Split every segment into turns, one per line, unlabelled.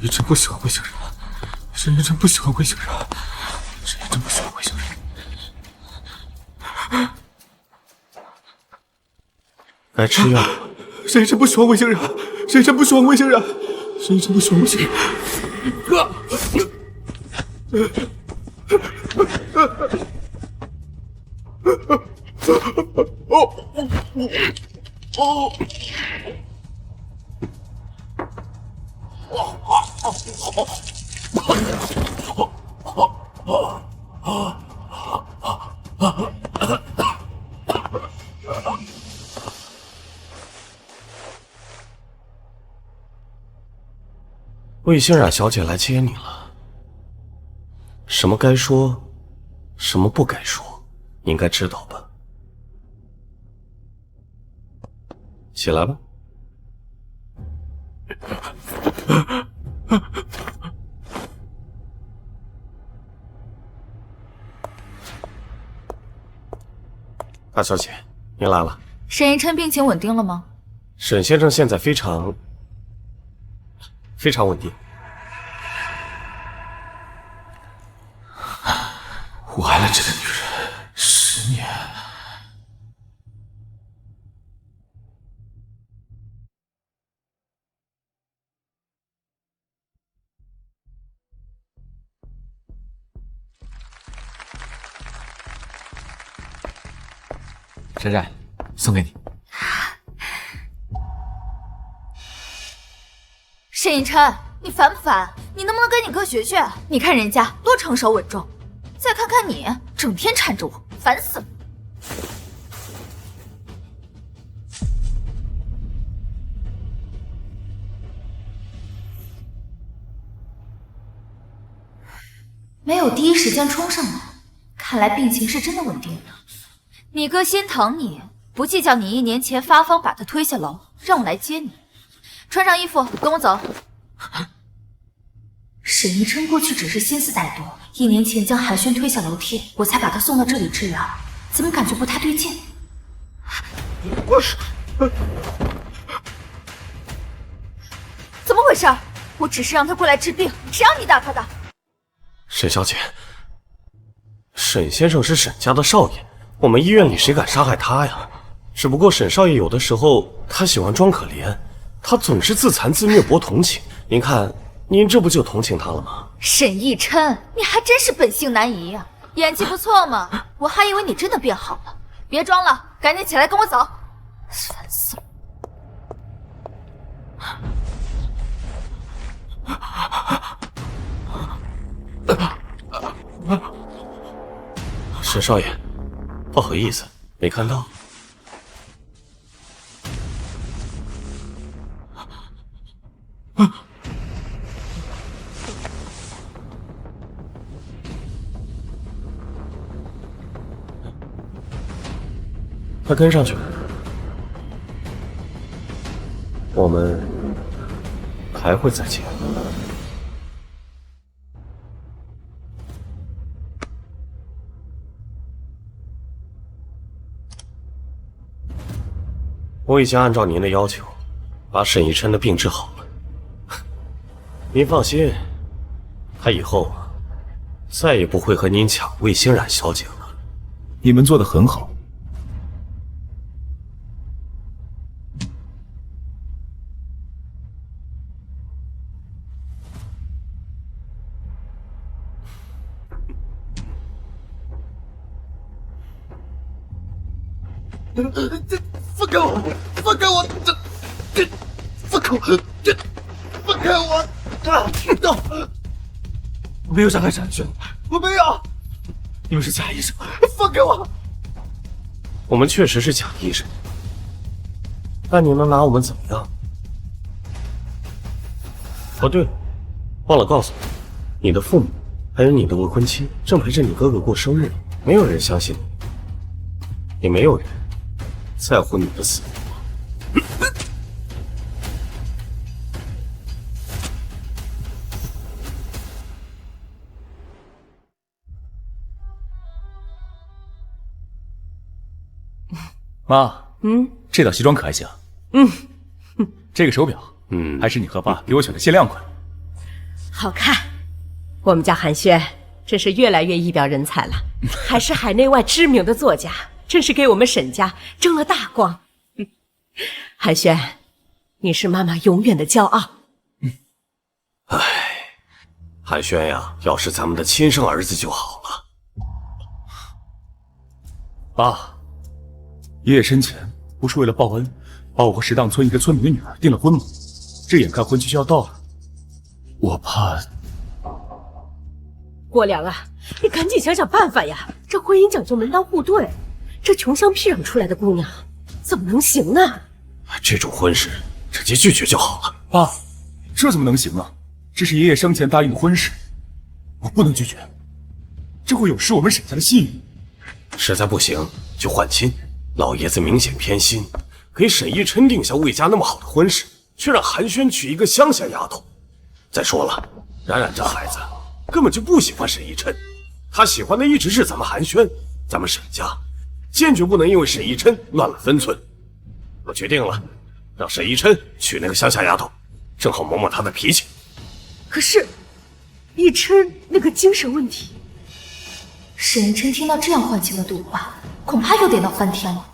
一真不喜歡魏星人，沈一真不喜歡魏星人，沈一真不喜歡魏星人。
该吃藥。
沈一真不喜歡魏星人，沈一真不喜歡魏星人，沈一真不喜歡魏星人。
魏星冉小姐来接你了，什么该说，什麼不該說，你應該知道吧？起來吧。大小姐，您來了。
沈一琛病情穩定了嗎？
沈先生現在非常穩定。
我愛了這個女人10年。冉冉，送給你。
沈一琛，你煩不煩？你能不能跟你哥學學？你看人家多成熟穩重，再看看你，整天纏着我，煩死了。没有第一時間衝上來，看來病情是真的穩定了。你哥心疼你，不計較你1年前發瘋把他推下樓，讓我來接你。穿上衣服，跟我走。沈一琛過去只是心思歹毒，1年前將寒暄推下樓梯，我才把他送到這裡治療，怎麼感覺不太對勁？怎麼回事？我只是讓他過來治病，誰讓你打他的？
沈小姐，沈先生是沈家的少爺，我們醫院裡誰敢殺害他呀？只不過沈少爺有的時候他喜歡裝可憐，他總是自殘自虐博同情。您看，您這不就同情他了嗎？
沈一琛，你還真是本性難移呀，演技不錯嘛，我還以為你真的變好了。別裝了，趕緊起來跟我走，煩死了。
沈少爺，不好意思，沒看到。快跟上去，我們還會再見。我已經按照您的要求，把沈一琛的病治好了。您放心，他以後再也不會和您搶魏星冉小姐了。
你們做得很好。
放開我！放開我！放開我！放開我！
我沒有傷害冉軒，
我沒有。
你們是假醫生，
放開我！
我們確實是假醫生，但你能拿我們怎麼樣？哦，對了，忘了告訴你，你的父母還有你的未婚妻正陪着你哥哥過生日，沒有人相信你，也沒有人在乎你的死活。
媽，這套西裝可還行？這個手錶，還是你和爸給我選的限量款。
好看。我们家寒暄真是越来越一表人才了，还是海内外知名的作家，真是给我们沈家争了大光。寒暄，你是妈妈永远的骄傲。
唉，寒暄呀，要是咱们的亲生儿子就好了。
爸，爷爷生前不是为了报恩，把我和石荡村一个村民的女儿订了婚吗？这眼看婚期就要到了，我怕……
郭良啊，你赶紧想想办法呀！这婚姻讲究门当户对，这穷乡僻壤出来的姑娘怎么能行呢？
这种婚事直接拒绝就好了。
爸，这怎么能行啊？这是爷爷生前答应的婚事，我不能拒绝，这会有失我们沈家的信誉。
实在不行就换亲，老爷子明显偏心，给沈逸琛定下魏家那么好的婚事，却让寒暄娶一個鄉下丫頭。再說了，冉冉這孩子根本就不喜歡沈逸琛，他喜歡的一直是咱們寒暄，咱們沈家堅決不能因為沈逸琛亂了分寸。我決定了，讓沈逸琛娶那個鄉下丫頭，正好磨磨他的脾氣。
可是，逸琛那個精神問題。
沈逸琛聽到這樣換情的對話，恐怕又得鬧翻天了。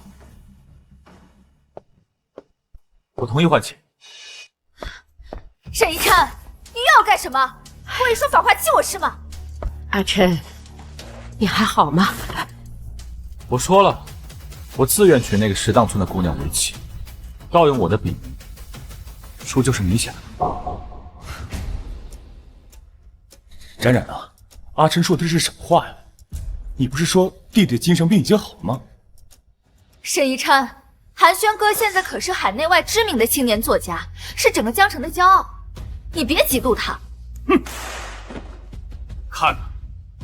我同意換情。
沈逸琛，你又要幹什麼？故意說反話激我是嗎？
阿琛，你還好嗎？
我說了，我自願娶那個石蕩村的姑娘為妻，盜用我的筆名，書就是你寫的。冉冉啊，阿琛說的是什麼話呀？你不是說弟弟的精神病已經好了嗎？
沈逸琛，寒暄哥現在可是海內外知名的青年作家，是整個江城的驕傲，你別嫉妒他。
哼，看啊，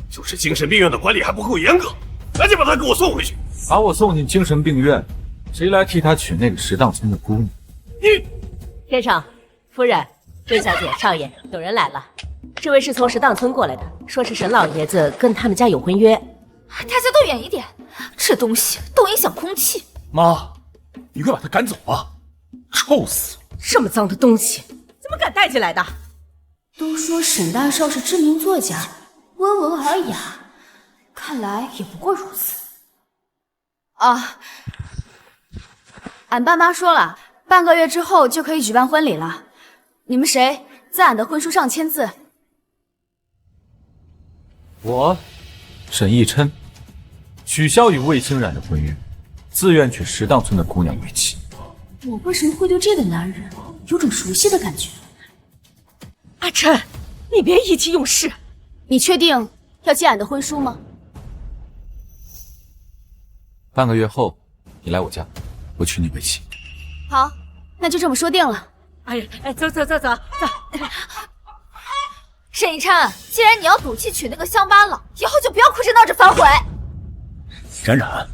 就是精神病院的管理還不夠嚴格，趕緊把他給我送回去。
把我送進精神病院，誰來替他娶那個石蕩村的姑娘？
你
先生、夫人、魏小姐、少爺，有人來了。這位是從石蕩村過來的，說是沈老爺子跟他們家有婚約。
大家都遠一點，這東西都影響空氣。
媽，你快把他趕走啊！臭死了！
這麼髒的東西，怎麼敢帶進來的？
都說沈大少是知名作家，溫文爾雅，看來也不過如此。
啊，俺爸媽說了，半個月之後就可以舉辦婚禮了。你們誰在俺的婚書上簽字？
我，沈逸琛，取消與魏清冉的婚約，自願娶石蕩村的姑娘為妻。
我為什麼會對這個男人有種熟悉的感覺？
阿琛，你別意氣用事。
你確定要接俺的婚書嗎？
半個月後，你來我家，我娶你為妻。
好，那就這麼說定了。
哎，走。
沈逸琛，既然你要賭氣娶那個鄉巴佬，以後就不要哭着鬧着反悔。
冉冉，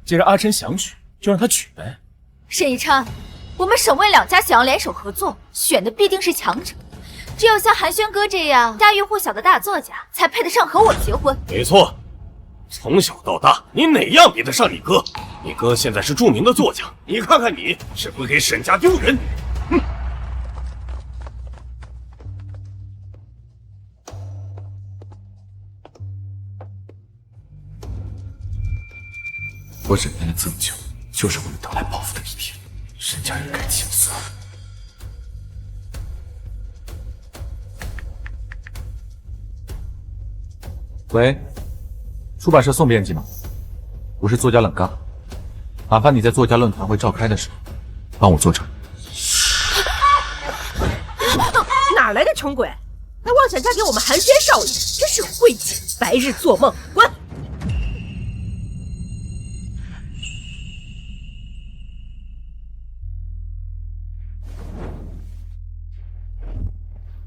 既然阿琛想娶，就讓他娶唄。
沈逸琛，我們沈魏兩家想要聯手合作，選的必定是強者。只有像寒暄哥這樣家喻戶曉的大作家，才配得上和我結婚。
沒錯，從小到大，你哪樣比得上你哥？你哥現在是著名的作家，你看看你，是會給沈家丟人。哼！
我忍耐了這麼久，就是為了得來報復的一天。沈家人該清算。喂，出版社宋編輯嗎？我是作家冷剛，麻煩你在作家論壇會召開的時候，幫我做成。
哪來的窮鬼？還妄想嫁給我們寒暄少爺，真是晦氣！白日做夢，滾！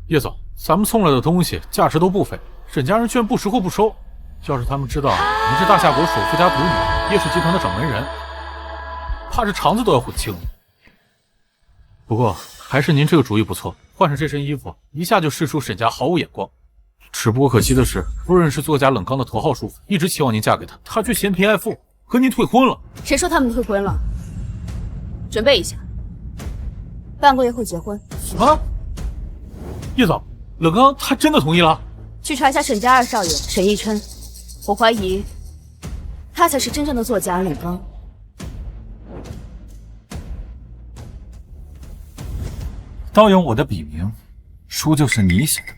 叶总，咱們送來的東西價值都不菲，沈家人居然不識貨不收。要是他們知道你是大夏國首富家獨女，葉氏集團的掌門人，怕是腸子都要悔青了。不過還是您這個主意不錯，換上這身衣服，一下就試出沈家毫無眼光。只不過可惜的是，夫人是作家冷剛的頭號淑粉，一直期望您嫁給他，他卻嫌貧愛富，和您退婚了。
誰說他們退婚了？準備一下，半個月後結婚。
什麼？葉總，冷刚他真的同意了？
去查一下沈家二少爷沈逸琛，我怀疑他才是真正的作家冷刚。
盗用我的笔名，书就是你写的。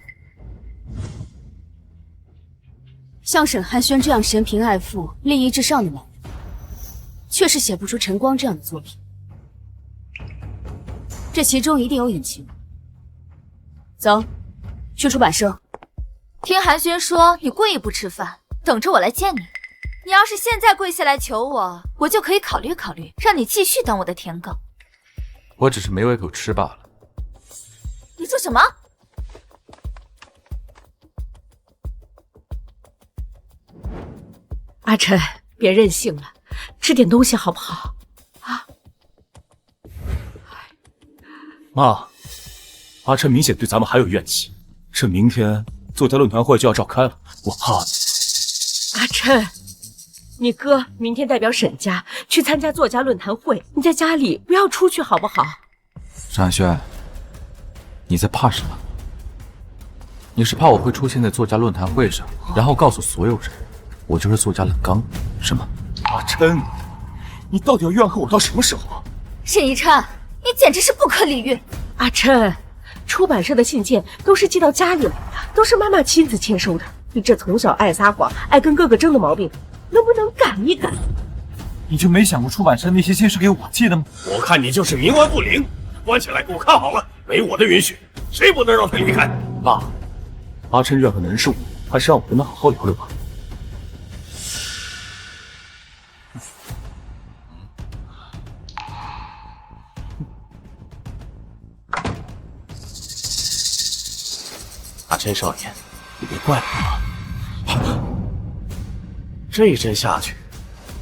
像沈寒轩这样嫌贫爱富、利益至上的男人，确實寫不出晨光這樣的作品。這其中一定有隱情。走，去出版社。
聽寒暄說你故意不吃飯，等着我來見你。你要是現在跪下來求我，我就可以考慮考慮，讓你繼續當我的舔狗。
我只是沒胃口吃罷了。
你說什麼？
阿琛，別任性了，吃點東西好不好？啊！
媽，阿琛明顯對咱們還有怨氣，這明天作家論壇會就要召開了，我怕。
阿琛，你哥明天代表沈家去參加作家論壇會，你在家裡不要出去好不好？
沈寒軒，你在怕什麼？你是怕我會出現在作家論壇會上，然後告訴所有人我就是作家冷剛，是嗎？
阿琛，你到底要怨恨我到什麼時候？
沈逸琛，你簡直是不可理喻！
阿琛，出版社的信件都是寄到家裡來的，都是媽媽親自簽收的。你這從小愛撒謊、愛跟哥哥爭的毛病，能不能改一改？
你就沒想過出版社那些信是給我寄的嗎？
我看你就是冥頑不靈，關起來給我看好了，沒我的允許，誰不能讓他離開？
爸，阿琛怨恨的人是我，還是讓我跟他好好聊聊吧。
阿琛少爷，你别怪我。这一针下去，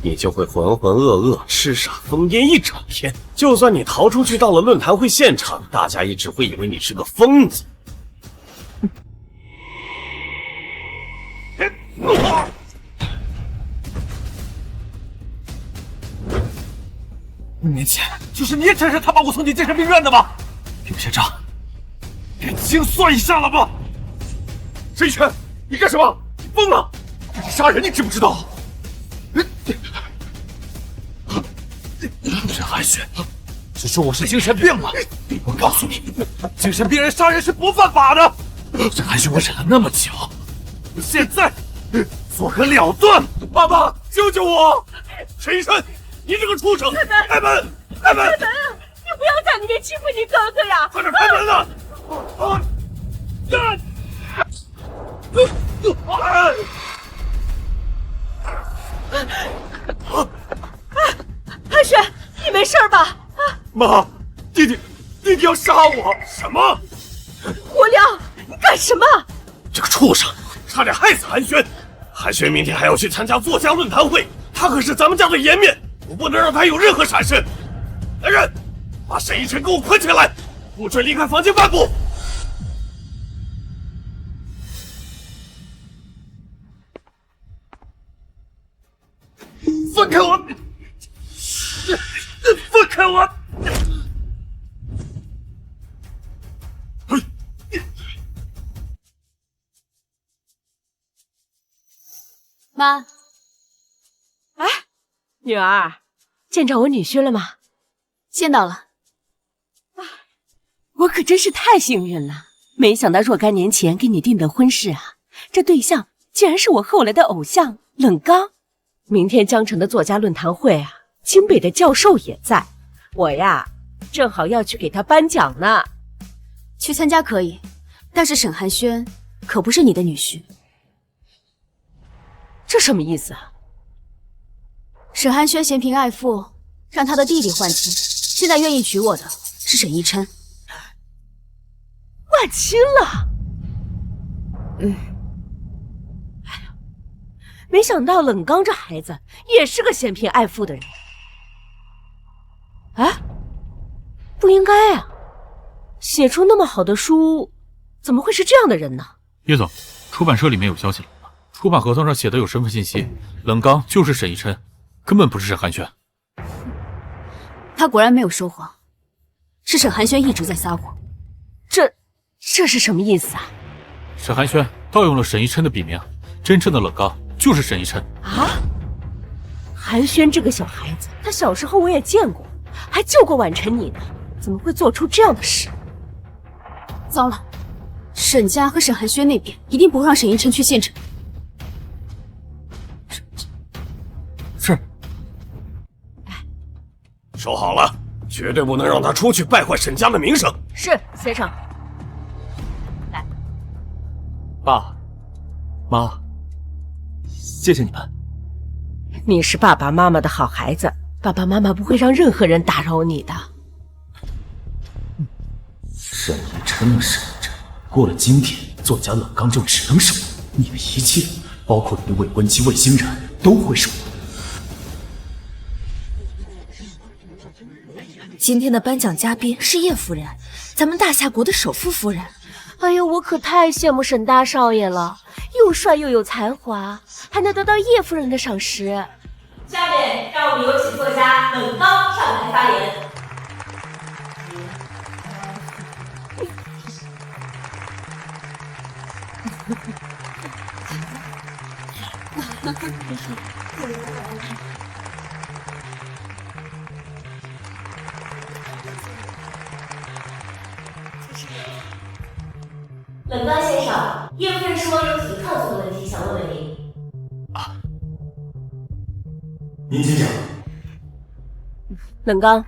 你就会浑浑噩噩、痴傻瘋癫一整天。就算你逃出去到了論壇會現場，大家也只會以為你是個瘋子。
5年前，就是你指使他把我送進精神病院的吧？有些賬，該清算一下了吧？
沈逸琛，你幹什麼？你瘋了！這是殺人，你知不知道？
沈寒軒，只說我是精神病了。我告訴你，精神病人殺人是不犯法的。沈寒軒，我忍了那麼久，現在做個了斷。
爸爸，救救我！
沈逸琛，你這個畜生！開門！開門！
你不要在裡面欺負你哥哥呀！
快點開門啊！
寒軒，你沒事吧？
媽，弟弟要殺我！
什麼？
無聊，你幹什麼？
這個畜生，差點害死寒軒。寒軒明天還要去參加作家論壇會，他可是咱們家的顏面，我不能讓他有任何閃失。來人，把沈逸琛給我捆起來，不准離開房間半步。
放開我！放開我！
媽，
哎，女兒，見着我女婿了嗎？
見到了。
我可真是太幸運了，沒想到若干年前給你定的婚事啊，這對象竟然是我後來的偶像冷剛。明天江城的作家論壇會啊，清北的教授也在，我呀正好要去給他頒獎呢。
去參加可以，但是沈寒軒可不是你的女婿。
這什麼意思啊？
沈寒軒嫌貧愛富，讓他的弟弟換親，現在願意娶我的是沈逸琛。
換親了？哎呀，沒想到冷剛這孩子也是個嫌貧愛富的人。哎，不應該啊，寫出那麼好的書，怎麼會是這樣的人呢？
葉總，出版社裡面有消息了。出版合同上寫的有身份信息，冷剛就是沈逸琛，根本不是沈寒軒。
他果然沒有說謊，是沈寒軒一直在撒謊。
這是什麼意思啊？
沈寒轩盜用了沈一琛的笔名，真正的冷刚就是沈一琛
啊！寒轩这个小孩子，他小时候我也见过，还救过婉晨你呢，怎么会做出这样的事？
糟了，沈家和沈寒轩那边一定不会让沈一琛去县城。
是。
收好了，绝对不能让他出去败坏沈家的名声。
是，先生。来，
爸妈，谢谢你们。
你是爸爸妈妈的好孩子，爸爸妈妈不会让任何人打扰你的。
沈一琛啊，沈一琛，过了今天，作家冷刚就只能是我。你的一切，包括你的未婚妻魏欣然，都会是我的。
今天的颁奖嘉賓是葉夫人，咱們大夏國的首富夫人。
哎呦，我可太羨慕沈大少爺了，又帥又有才華，還能得到葉夫人的賞識。
下面讓我們有請作家冷剛上台發言。冷刚先生，叶夫人說有幾個特殊的問題想問問您。
您請講。
冷剛，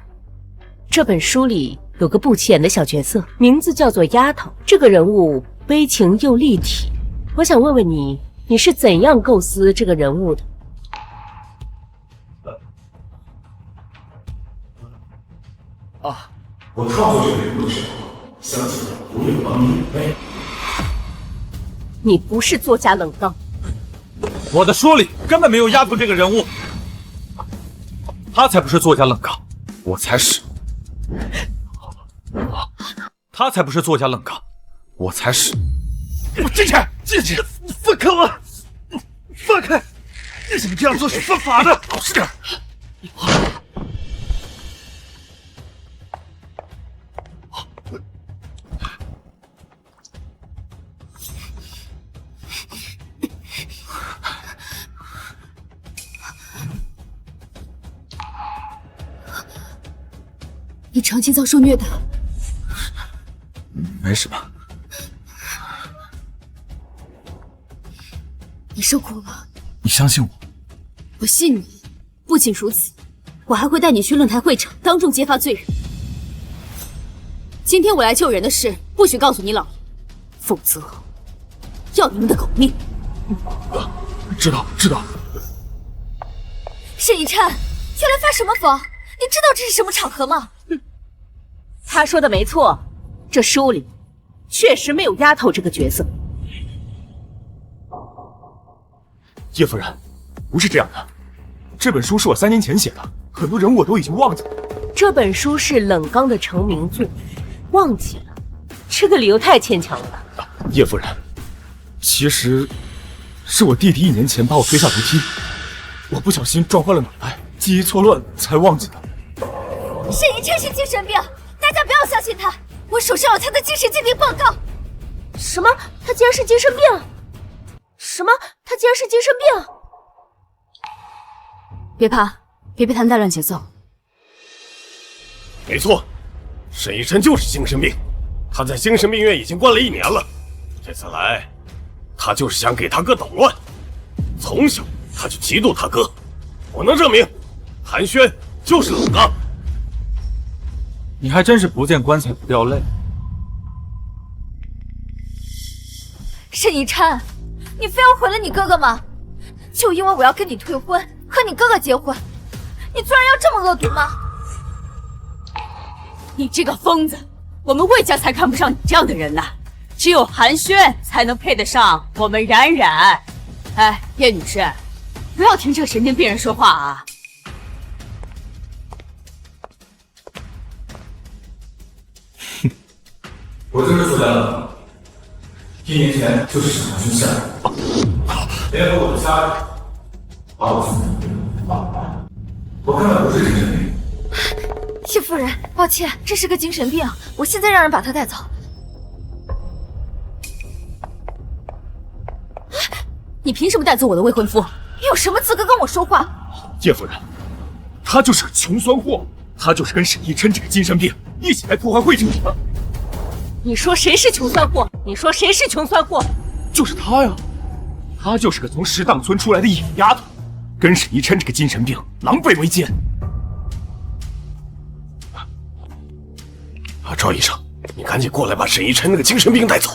這本書裡有個不起眼的小角色，名字叫做丫頭。這個人物悲情又立體，我想問問你，你是怎樣構思這個人物的？
我創作這個人物的時候，相信我會幫你準備。
你不是作家冷剛，
我的書裡根本沒有丫頭這個人物，他才不是作家冷剛，我才是。他才不是作家冷剛，我才是。
金晨，金晨，你放開我！放開！你這樣做是犯法的。老實點。
你長期遭受虐待，
沒什麼。
你受苦了。
你相信我？
我信你。不僅如此，我還會帶你去論壇會場，當眾揭發罪人。今天我來救人的事，不許告訴你老爺，否則要你們的狗命。
知道，知道。
沈以琛，又來發什麼瘋？你知道這是什麼場合嗎？
他說的沒錯，這書裡確實沒有丫頭這個角色。
葉夫人，不是這樣的，這本書是我3年前寫的，很多人物我都已經忘記了。
這本書是冷剛的成名作，忘記了，這個理由太牽強了。
葉夫人，其實是我弟弟1年前把我推下樓梯，我不小心撞壞了腦袋，記憶錯亂才忘記的。
沈以琛是精神病，大家不要相信他，我手上有他的精神鑑定報告。
什麼？他竟然是精神病？什麼？他竟然是精神病？
別怕，別被他們帶亂節奏。
沒錯，沈一琛就是精神病，他在精神病院已經關了1年了。這次來，他就是想給他哥搗亂。從小他就嫉妒他哥，我能證明，寒暄就是冷剛。
你還真是不見棺材不掉淚。
沈以琛，你非要毀了你哥哥嗎？就因為我要跟你退婚，和你哥哥結婚，你居然要這麼惡毒嗎？
你這個瘋子，我們魏家才看不上你這樣的人呢，只有寒暄才能配得上我們冉冉。哎，葉女士，不要聽這神經病人說話啊！
我就是作家冷剛，1年前就是沈寒暄下的，聯合我的家人把我送走。我根本不是精神病。
葉夫人，抱歉，這是個精神病，我現在讓人把他帶走。
你凭什麼帶走我的未婚夫？
你有什麼資格跟我說話？
葉夫人，他就是個窮酸貨，他就是跟沈逸琛這個精神病一起來破壞會場的。
你說誰是窮酸貨？你說誰是穷酸貨？
就是他呀，他就是个從石檔村出來的野丫頭，跟沈逸琛這個精神病狼狽為奸。
趙醫生，你趕緊過來把沈逸琛那個精神病帶走。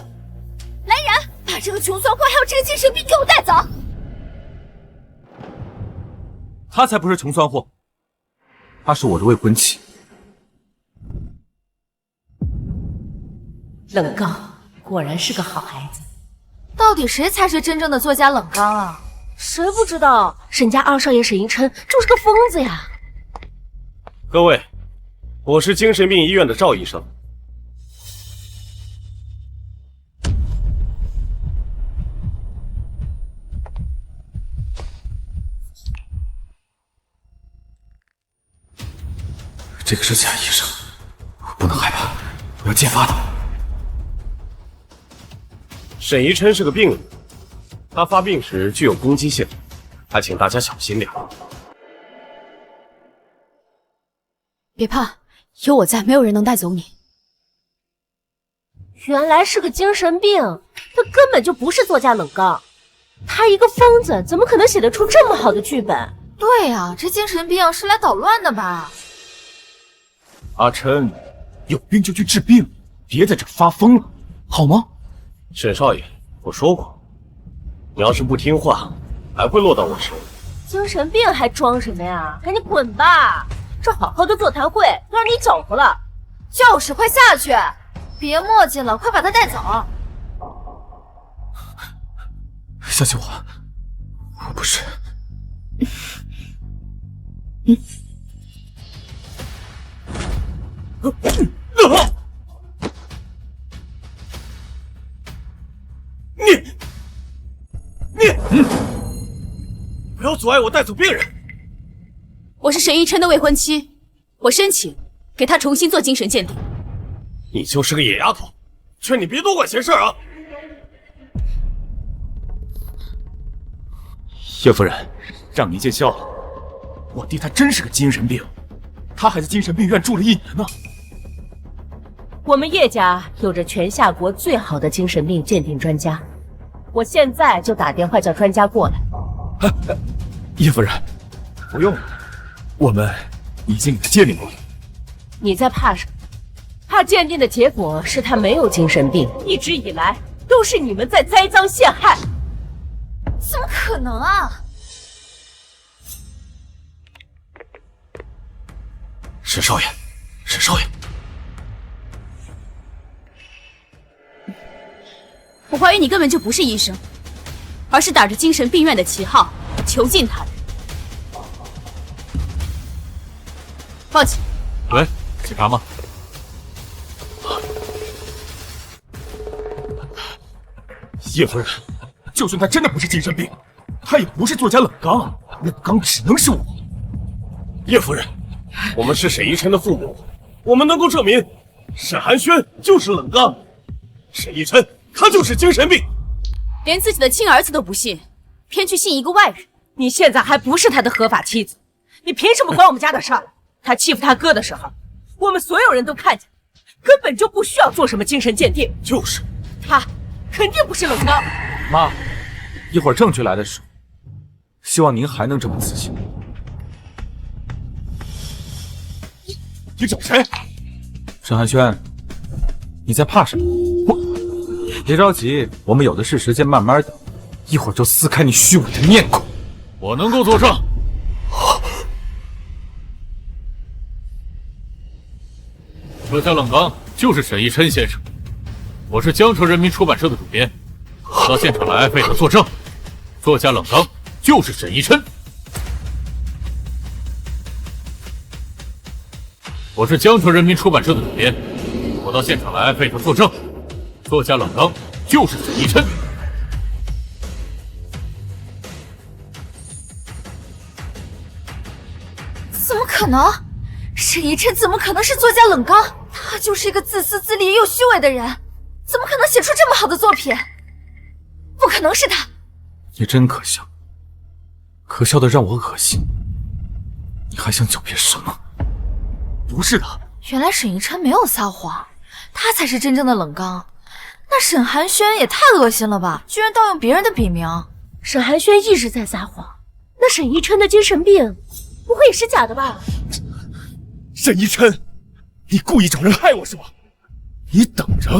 來人，把這個窮酸貨還有這個精神病給我帶走。
他才不是窮酸貨，她是我的未婚妻。
冷刚果然是个好孩子。
到底谁才是真正的作家冷刚啊？
谁不知道沈家二少爺沈逸琛就是個瘋子呀！
各位，我是精神病醫院的趙醫生。
这个是假醫生，不能害怕，我要揭發他。
沈逸琛是個病人，他發病時具有攻擊性，還請大家小心點。
別怕，有我在，沒有人能帶走你。
原來是個精神病，他根本就不是作家冷剛，他一個瘋子怎麼可能寫得出這麼好的劇本？
對啊，這精神病是來搗亂的吧？
阿琛，有病就去治病，別在這發瘋了，好嗎？
沈少爺，我說過，你要是不聽話，還會落到我手裡。
精神病還裝什麼呀？趕緊滾吧！這好好的座談會都讓你攪和了。
就是，快下去，別墨跡了，快把他帶走。
相信我，我不是。你
不要阻礙我帶走病人！
我是沈逸琛的未婚妻，我申請給他重新做精神鑑定。
你就是個野丫頭，勸你別多管閒事啊！
葉夫人，讓您見笑了。我弟他真是個精神病，他還在精神病院住了1年呢。
我們葉家有着全夏國最好的精神病鑑定專家，我現在就打電話叫專家過來。
葉夫人，不用了，我們已經給他鑑定過了。
你在怕什麼？怕鑑定的結果是他沒有精神病，一直以來都是你們在栽贓陷害。
怎麼可能啊？
沈少爺，沈少爺，
我懷疑你根本就不是醫生，而是打着精神病院的旗號囚禁他人。放棄。
喂，警察嗎？
葉夫人，就算他真的不是精神病，他也不是作家冷剛，冷剛只能是我。
葉夫人，我們是沈逸琛的父母，我們能夠證明沈寒暄就是冷剛，沈逸琛他就是精神病。
連自己的親兒子都不信，偏去信一個外人。
你現在還不是他的合法妻子，你憑什麼管我們家的事兒？他欺負他哥的時候，我們所有人都看見，根本就不需要做什麼精神鑑定。
就是，
他肯定不是冷剛。
媽，一會兒證據來的時候，希望您還能這麼自信。
你找誰？
沈寒暄，你在怕什麼？別着急，我們有的是時間，慢慢等，一會兒就撕開你虛偽的面孔。
我能夠作證。作家冷剛就是沈逸琛先生，我是江城人民出版社的主編，我到現場來為他作證，作家冷剛就是沈逸琛。我是江城人民出版社的主編，我到現場來為他作證，作家冷剛就是沈逸琛。
怎麼可能？沈逸琛怎麼可能是作家冷剛？他就是一個自私自利又虛偽的人，怎麼可能寫出這麼好的作品？不可能是他，
你真可笑，可笑的让我恶心。你还想狡辩什么？不是的，
原来沈一琛没有撒谎，他才是真正的冷刚。那沈寒暄也太恶心了吧，居然盗用别人的笔名。
沈寒暄一直在撒谎，那沈一琛的精神病不会也是假的吧？
沈一琛，你故意找人害我是吧？你等着！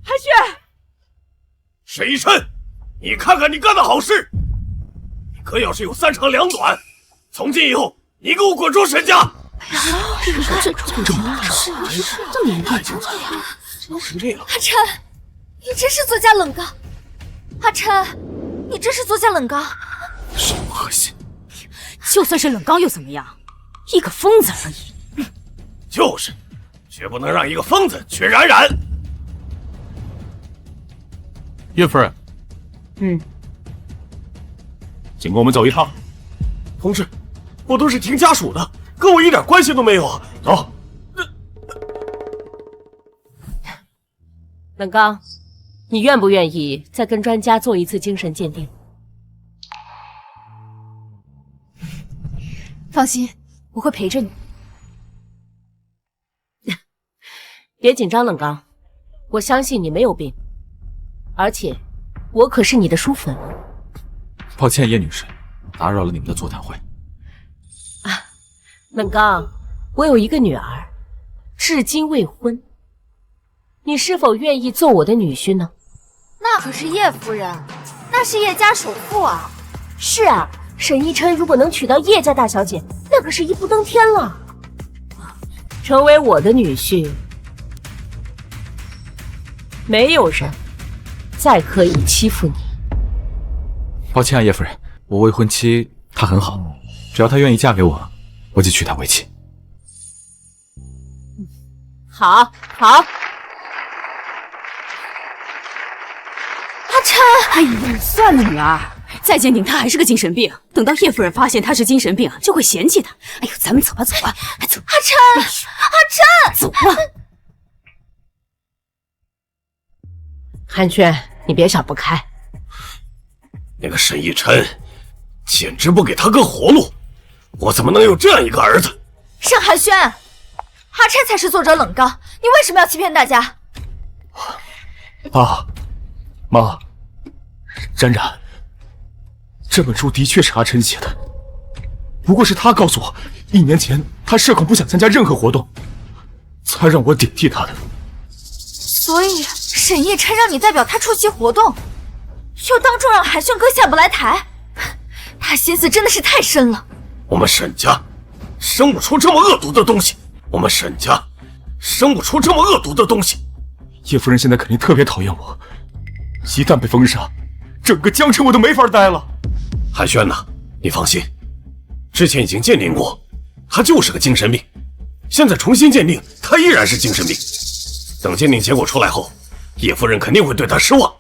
寒暄，
沈一琛，你看看你干的好事！你哥要是有3长2短，从今以後你给我滚出沈家！
哎呀，这个最这么大事，这么严重呀？
都成这样，
阿琛，你真是作假冷刚！阿琛，你真是作假冷刚！
什么恶心！
就算是冷刚又怎么样？一个疯子而已。
就是，绝不能让一个疯子去冉冉。
叶夫人，
请跟我们走一趟。
同志，我都是听家属的，跟我一点关系都没有啊！走。
冷刚，你愿不愿意再跟专家做一次精神鉴定？
放心，我会陪着你。
别紧张，冷刚，我相信你没有病，而且我可是你的叔父。
抱歉，叶女士，打扰了你们的座谈会。
冷刚，我有一个女儿，至今未婚，你是否愿意做我的女婿呢？
那可是叶夫人，那是叶家首富啊！
是啊，沈一琛如果能娶到叶家大小姐，那可是一步登天了。成为我的女婿，没有人再可以欺负你。
抱歉啊，叶夫人，我未婚妻她很好，只要她愿意嫁给我，我就娶她为妻。
好，好。
阿琛，
哎呀，算了，女儿，再鉴定他还是个精神病，等到叶夫人发现他是精神病，就会嫌弃他。哎呦，咱们走吧，走吧，走。
阿琛，阿琛，
走吧。
寒暄，你别想不开。
那个沈一琛，简直不给他个活路！我怎么能有这样一个儿子？
沈寒暄，阿琛才是作者冷刚，你为什么要欺骗大家？
爸妈，冉冉，这本书的確是阿琛寫的，不過是他告訴我，1年前他社恐不想參加任何活動，才讓我頂替他的。
所以沈一琛讓你代表他出席活動，又當眾讓寒暄哥下不來台，他心思真的是太深了。
我們沈家生不出這麼惡毒的東西，我們沈家生不出這麼惡毒的東西。
葉夫人現在肯定特別討厭我，一旦被封殺，整個江城我都沒法待了。
寒暄吶，你放心，之前已經鑑定過，他就是個精神病，現在重新鑑定，他依然是精神病。等鑑定結果出來後，葉夫人肯定會對他失望，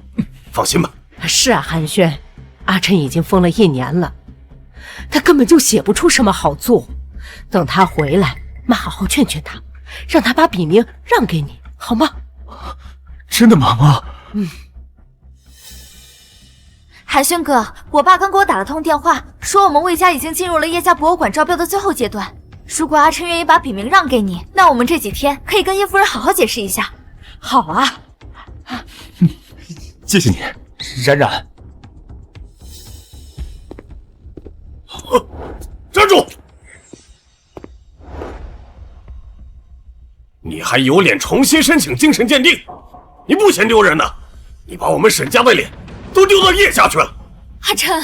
放心吧。
是啊，寒暄，阿琛已經封了1年了，他根本就寫不出什麼好作。等他回來，媽好好勸勸他，讓他把筆名讓給你，好嗎？
真的嗎，媽？
寒暄哥，我爸剛給我打了通電話，說我們魏家已經進入了葉家博物館招標的最後階段。如果阿琛願意把筆名讓給你，那我們這幾天可以跟葉夫人好好解釋一下。
好啊，
謝謝你，冉冉。
站住！你還有臉重新申請精神鑑定？你不嫌丟人呢？你把我們沈家的臉都丟到葉家去了。
阿琛，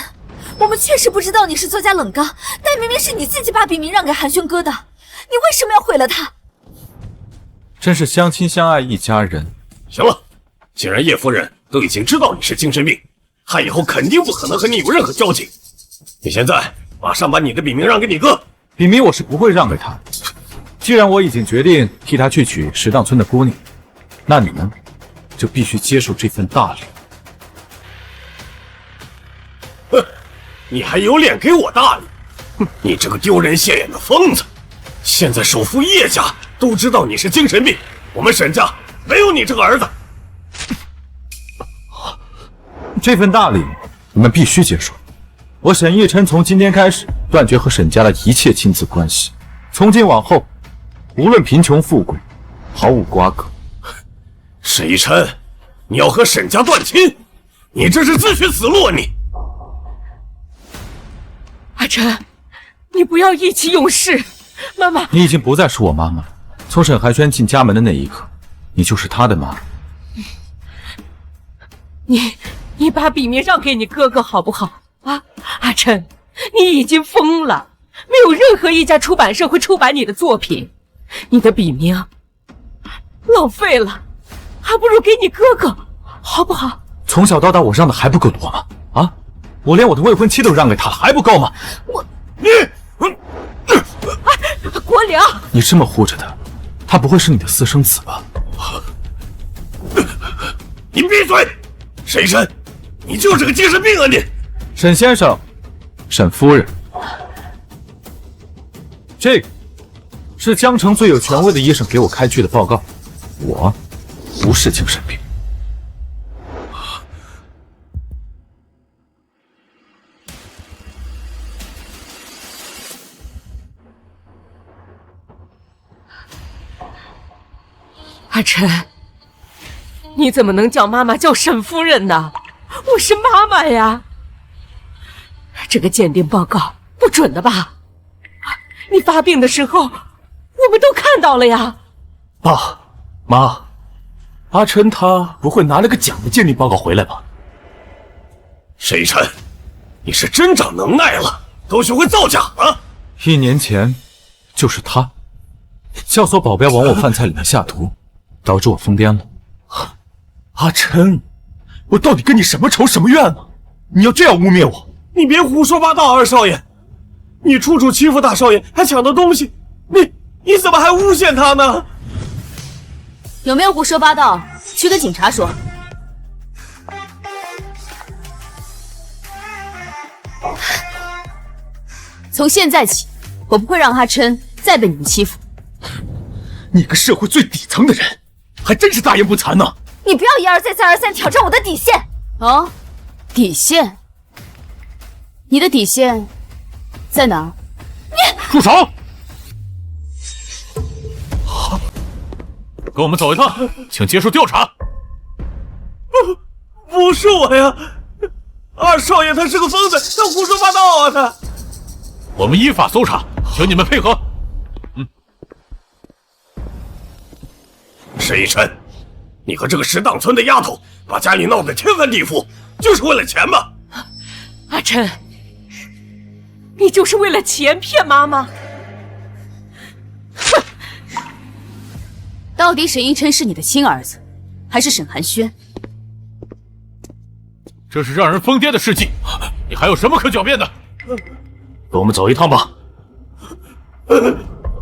我們確實不知道你是作家冷剛，但明明是你自己把筆名讓給寒暄哥的，你為什麼要毀了他？
真是相親相愛一家人。
行了，既然葉夫人都已經知道你是精神病，她以後肯定不可能和你有任何交集。你現在馬上把你的筆名讓給你哥。
筆名我是不會讓給他。既然我已經決定替他去娶石蕩村的姑娘，那你們就必須接受這份大禮。
哼，你還有臉給我大禮？哼，你這個丟人現眼的瘋子！現在首富葉家都知道你是精神病，我們沈家沒有你這個兒子。
這份大禮你們必須接受。我沈逸琛從今天開始斷絕和沈家的一切親子關係，從今往後，無論貧窮富貴，毫無瓜葛。
沈逸琛，你要和沈家斷親，你這是自寻死路啊！你，
阿琛，你不要意气用事。媽媽，
你已經不再是我媽媽了。從沈寒暄進家門的那一刻，你就是她的媽媽。
你把筆名讓給你哥哥好不好？啊，阿琛，你已經瘋了，沒有任何一家出版社會出版你的作品，你的筆名浪費了，還不如給你哥哥，好不好？
從小到大我讓的還不夠多嗎？啊，我連我的未婚妻都讓給他了，還不夠嗎？
国良，
你這麼護着他，他不會是你的私生子吧？
你閉嘴！沈逸琛，你就是個精神病啊你！
沈先生，沈夫人，这个是江城最有权威的医生給我開具的報告，我不是精神病。
阿琛，你怎麼能叫媽媽叫沈夫人呢？我是媽媽呀。這個鑑定報告不準的吧？你發病的時候，我們都看到了呀。
爸媽，阿琛他不會拿了個假的鑑定報告回來吧？
沈逸琛，你是真長能耐了，都學會造假了。
1年前，就是他，教唆保鏢往我飯菜裡面下毒，導致我瘋癲了。
阿琛，我到底跟你什麼仇什麼怨呢？你要這樣污衊我？
你別胡說八道，二少爺，你處處欺負大少爺，還搶到東西，你怎麼還誣陷他呢？
有沒有胡說八道？去跟警察說。從現在起，我不會讓阿琛再被你們欺負。
你個社會最底層的人，還真是大言不慚呢！
你不要一而再再而三挑戰我的底線。
哦，底線？你的底線在哪？
住手！跟我們走一趟，請接受調查。
不是我呀，二少爺他是個瘋子，他胡說八道啊他。
我們依法搜查，請你們配合。
沈逸琛，你和這個石檔村的丫頭把家裡鬧得天翻地覆，就是為了錢吧？
阿琛，你就是為了錢騙媽媽？
哼！到底沈逸琛是你的親兒子，還是沈寒暄？
這是讓人瘋癲的事跡，你還有什麼可狡辯的？
跟我們走一趟吧。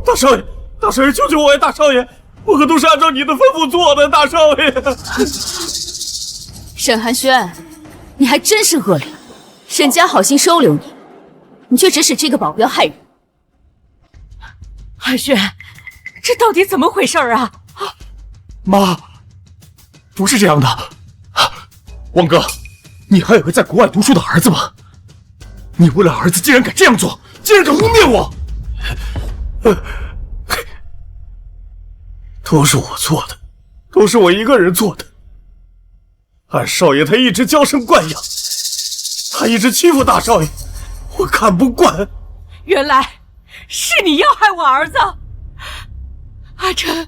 大少爺，大少爺，救救我呀！大少爺，我可都是按照你的吩咐做的，大少爺。
沈寒暄，你還真是惡劣，沈家好心收留你，你卻指使這個保鏢害人。
寒暄，這到底怎麼回事啊？
媽，不是這樣的。汪哥，你還有個在國外讀書的兒子嗎？你為了兒子竟然敢這樣做，竟然敢污衊我！
都是我做的，都是我一個人做的。二少爺他一直嬌生慣養，他一直欺負大少爺，我看不慣。
原來是你要害我兒子，阿琛，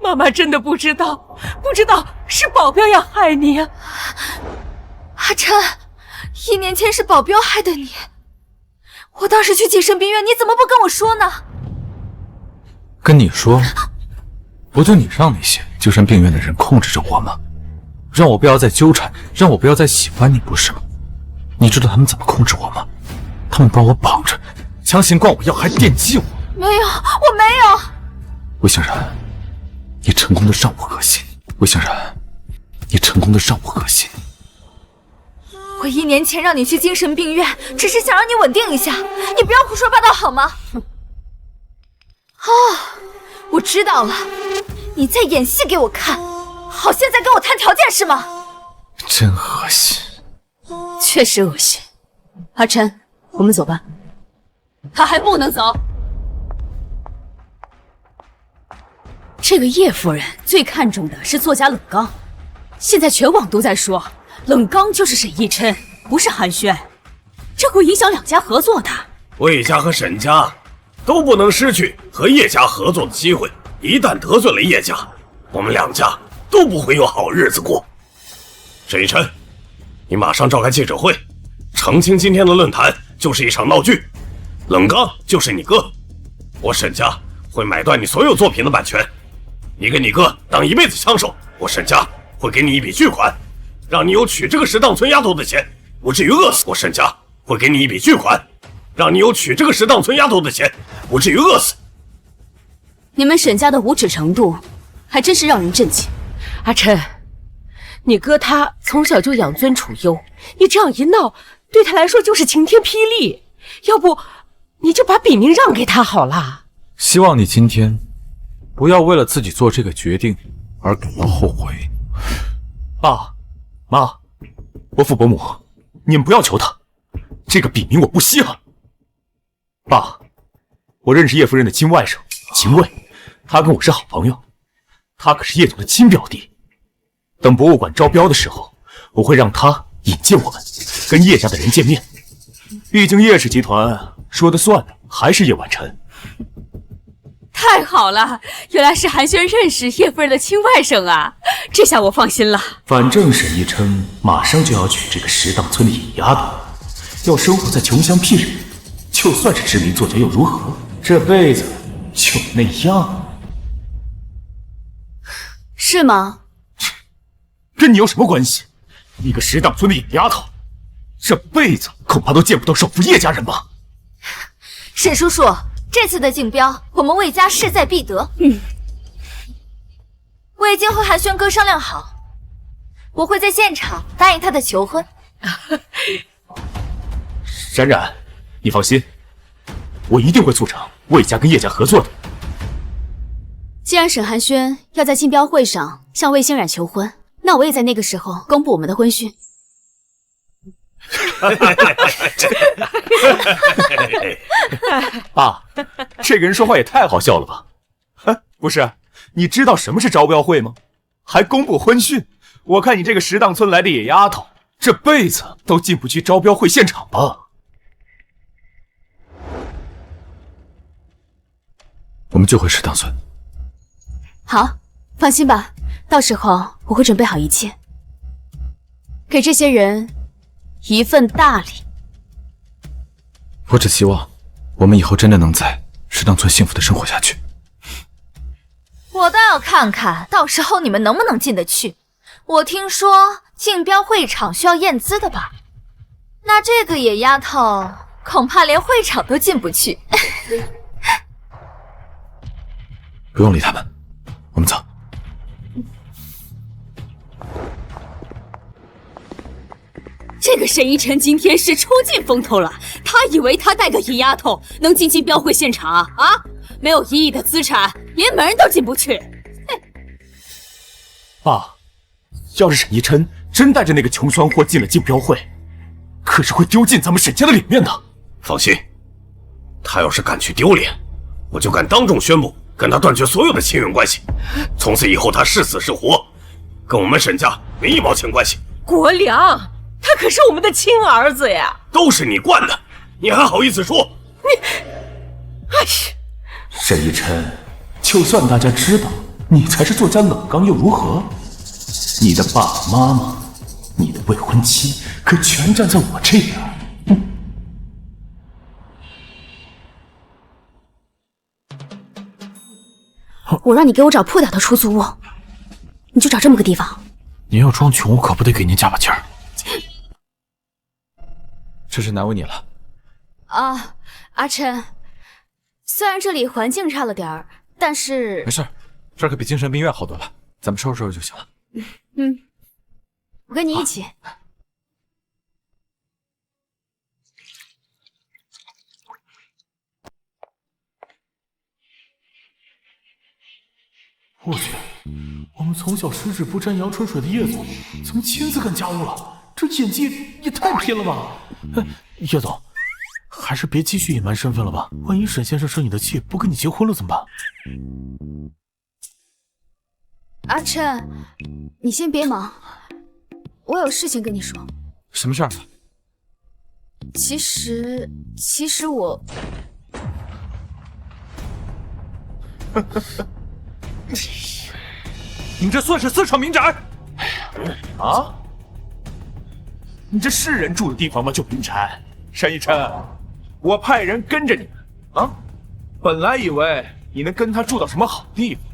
媽媽真的不知道是保鏢要害你啊。
阿琛，1年前是保鏢害的你，我當時去精神病院，你怎麼不跟我說呢？
跟你說，不就你讓那些精神病院的人控制着我嗎？讓我不要再糾纏，讓我不要再喜歡你，不是嗎？你知道他們怎麼控制我嗎？他們把我綁着，強行灌我藥，還電擊我。
沒有，我沒有。
魏欣然，你成功的讓我惡心。魏欣然，你成功的讓我惡心。
我1年前讓你去精神病院，只是想讓你穩定一下，你不要胡說八道好嗎？哦，我知道了，你在演戲給我看，好像在跟我談條件是嗎？
真惡心。
確實惡心。阿琛，我們走吧。他還不能走。這個葉夫人最看重的是作家冷剛，現在全網都在說冷剛就是沈逸琛，不是寒暄，這會影響2家合作的。
魏家和沈家都不能失去和叶家合作的机会，一旦得罪了叶家，我們2家都不會有好日子過。沈逸琛，你馬上召開記者會，澄清今天的論壇就是一場鬧劇，冷剛就是你哥，我沈家會買斷你所有作品的版權，你跟你哥當一輩子槍手，我沈家會給你一筆巨款，讓你有娶這個石檔村丫頭的錢，不至於餓死。我沈家會給你一筆巨款，讓你有娶這個石檔村丫頭的錢，不至於餓死。
你們沈家的无恥程度，還真是讓人震驚。
阿琛，你哥他從小就養尊處優，你這樣一鬧，對他來說就是晴天霹靂。要不，你就把笔名讓給他好了。
希望你今天不要为了自己做這個決定而感到後悔。
爸媽，伯父伯母，你們不要求他，這個筆名我不稀罕。爸，我認識葉夫人的親外甥秦衛，他跟我是好朋友，他可是葉總的親表弟。等博物館招標的時候，我會讓他引薦我們，跟葉家的人見面。畢竟葉氏集團說的算的還是葉晚晨。
太好了，原來是寒暄認識葉夫人的親外甥啊，這下我放心了。
反正沈逸琛馬上就要娶這個石檔村的野丫頭，要生活在窮鄉僻壤，就算是知名作家又如何？這輩子就那樣。
是嗎？
跟你有什麼關係？一個石檔村的野丫頭，這輩子恐怕都見不到首富葉家人吧？
沈叔叔，這次的競標，我們魏家勢在必得。我已經和寒暄哥商量好，我會在現場答應他的求婚。
冉冉，你放心，我一定會促成魏家跟葉家合作的。
既然沈寒暄要在競標會上向魏欣冉求婚，那我也在那個時候公布我們的婚訊。
爸，這個人說話也太好笑了吧？不是，你知道什麼是招標會嗎？還公布婚訊？我看你這個石檔村來的野丫頭，這輩子都進不去招標會現場吧？
我們就回石檔村。
好，放心吧，到時候我會準備好一切，給這些人一份大禮。
我只希望我們以後真的能在石檔村幸福的生活下去。
我倒要看看到時候你們能不能进得去。我聽說競標會場需要驗資的吧？那這個野丫頭恐怕連會場都進不去。
不用理他們，我們走。
這個沈逸琛今天是出盡風頭了，他以為他帶個野丫頭能進競標會現場啊？沒有1億的資產，連門都進不去。
爸，要是沈逸琛真帶着那個窮酸貨進了競標會，可是會丟盡咱們沈家的臉面的。
放心，他要是敢去丟臉，我就敢當眾宣布跟他斷絕所有的親緣關係，從此以後他是死是活，跟我們沈家沒1毛錢關係。
國良，他可是我們的親兒子呀！
都是你慣的，你還好意思说？
哎呀，
沈逸琛，就算大家知道你才是作家冷刚又如何？你的爸爸媽媽，你的未婚妻，可全站在我這邊。
我讓你給我找破掉的出租屋，你就找這麼個地方。
您要裝窮，我可不得給您加把勁兒。
真是難為你了。
啊，阿琛，雖然這裡環境差了點兒，但是
沒事，這兒可比精神病院好多了，咱們收拾收拾就行了。
我跟你一起。
我去，我們從小十指不沾陽春水的葉總，怎麼親自幹家務了？这演技也太拼了吧！叶总，还是别继续隐瞒身份了吧，万一沈先生生你的气，不跟你结婚了怎么办？
阿琛，你先别忙，我有事情跟你说。
什么事儿？
其实我……
你这算是私闯民宅？啊？你这是人住的地方吗？就民宅？沈一琛，我派人跟着你们啊！本来以为你能跟他住到什么好地方，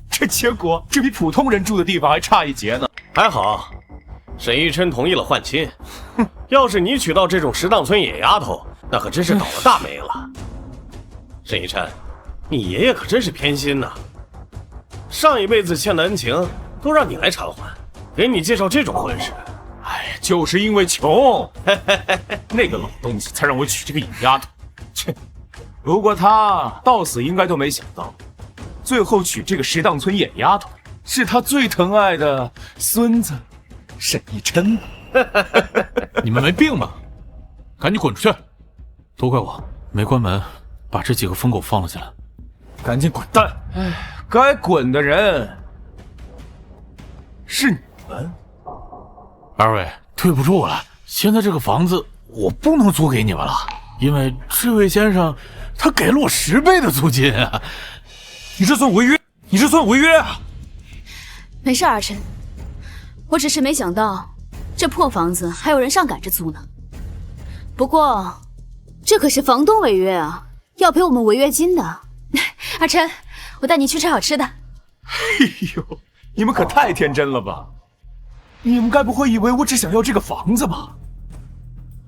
这结果这比普通人住的地方还差一截呢。
还好，沈一琛同意了换亲。要是你娶到这种石荡村野丫头，那可真是倒了大霉了。沈一琛，你爷爷可真是偏心呐！上一辈子欠的恩情都让你来偿还，给你介绍这种婚事。
哎，就是因为穷，那个老东西才让我娶这个野丫头。切！不过他到死应该都没想到，最後娶這個石蕩村野丫頭，是他最疼愛的孫子沈一琛。
你們沒病吧？趕緊滾出去！都怪我沒關門，把這幾個瘋狗放了進來。
趕緊滾蛋！哎，該滾的人是你們。
二位，對不住了，現在這個房子我不能租給你們了，因為這位先生他給了我10倍的租金啊！
你這算違約！你這算違約啊！
沒事，阿琛，我只是沒想到這破房子還有人上趕着租呢。不過這可是房東違約啊，要賠我們違約金的。阿琛，我帶你去吃好吃的。
哎呦，你們可太天真了吧！你們該不會以為我只想要這個房子吧？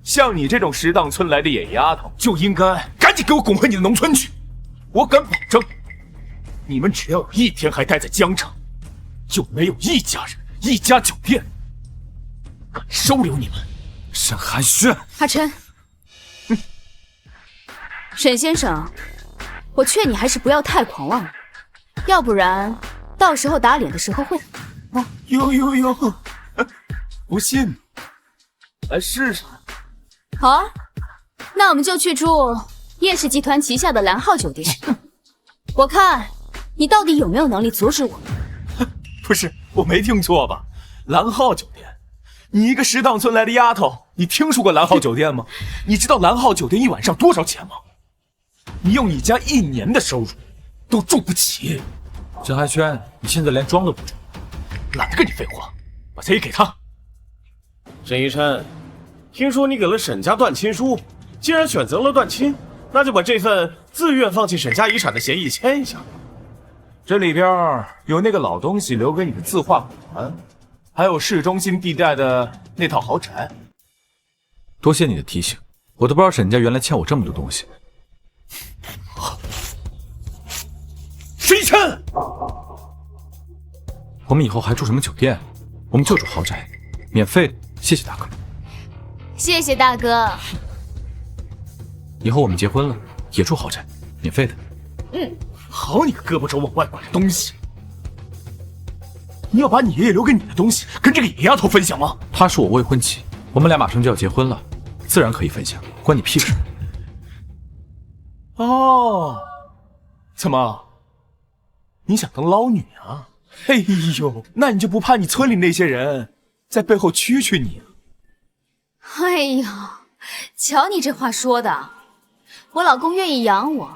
像你這種石蕩村來的野丫頭，就應該趕緊給我滾回你的農村去！我敢保證，你們只要有一天還待在江城，就沒有一家人、一家酒店敢收留你們。沈寒暄，
阿琛，沈先生，我勸你還是不要太狂妄了，要不然到時候打臉的時候會很多。
喲，不信，來試試。
好啊，那我們就去住葉氏集團旗下的藍號酒店。我看你到底有沒有能力阻止我？
不是，我沒聽錯吧？藍號酒店？你一個石蕩村來的丫頭，你聽說過藍號酒店嗎？你知道藍號酒店一晚上多少錢嗎？你用你家1年的收入都住不起。
沈寒暄，你現在連裝都不裝，
懶得跟你廢話，把錢給他。
沈一琛，聽說你給了沈家斷親書，既然選擇了斷親，那就把這份自願放棄沈家遺產的協議簽一下。
這裡邊有那個老東西留給你的字畫館，還有市中心地帶的那套豪宅。
多謝你的提醒，我都不知道沈家原來欠我這麼多東西。
沈一琛，
我們以後還住什麼酒店？我們就住豪宅，免費的。謝謝大哥。
謝謝大哥。
以後我們結婚了，也住豪宅，免費的。
好你個胳膊肘往外拐的東西！你要把你爺爺留給你的東西跟這個野丫頭分享嗎？
她是我未婚妻，我們倆馬上就要結婚了，自然可以分享，關你屁事。
哦，怎麼？你想當撈女啊？哎呦，那你就不怕你村裡那些人在背後蛐你啊？
哎呦，瞧你這話說的，我老公願意養我，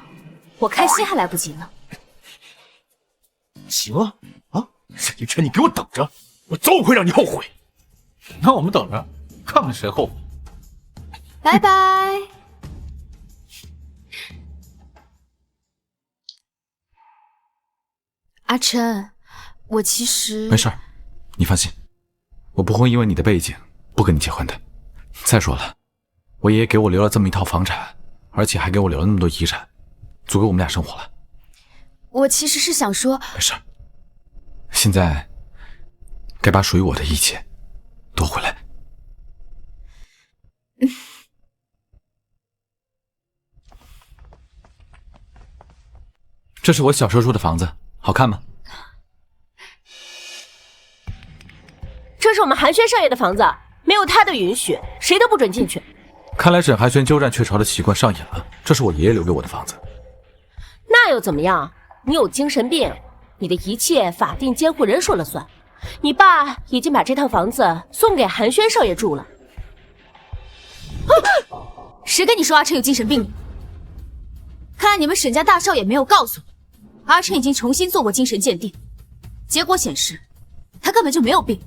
我開心還來不及呢。
行啊，沈一琛，你給我等着，我早晚會讓你後悔。
那我們等着，看看誰後悔。
拜拜。阿琛，我其實……
沒事，你放心，我不會因為你的背景不跟你結婚的。再說了，我爺爺給我留了這麼一套房產，而且還給我留了那麼多遺產，足夠我們倆生活了。
我其實是想說，
沒事，現在該把屬於我的一切奪回來。這是我小時候住的房子，好看嗎？
這是我們寒暄少爺的房子，没有他的允许，誰都不准进去。
看来沈寒轩鸠占鹊巢的習慣上瘾了。这是我爷爷留给我的房子。
那又怎么样？你有精神病，你的一切法定监护人说了算。你爸已经把这套房子送给寒轩少爷住了。
谁跟你说阿琛有精神病？看来你们沈家大少爷没有告诉你，阿琛已经重新做过精神鉴定，结果显示他根本就没有病。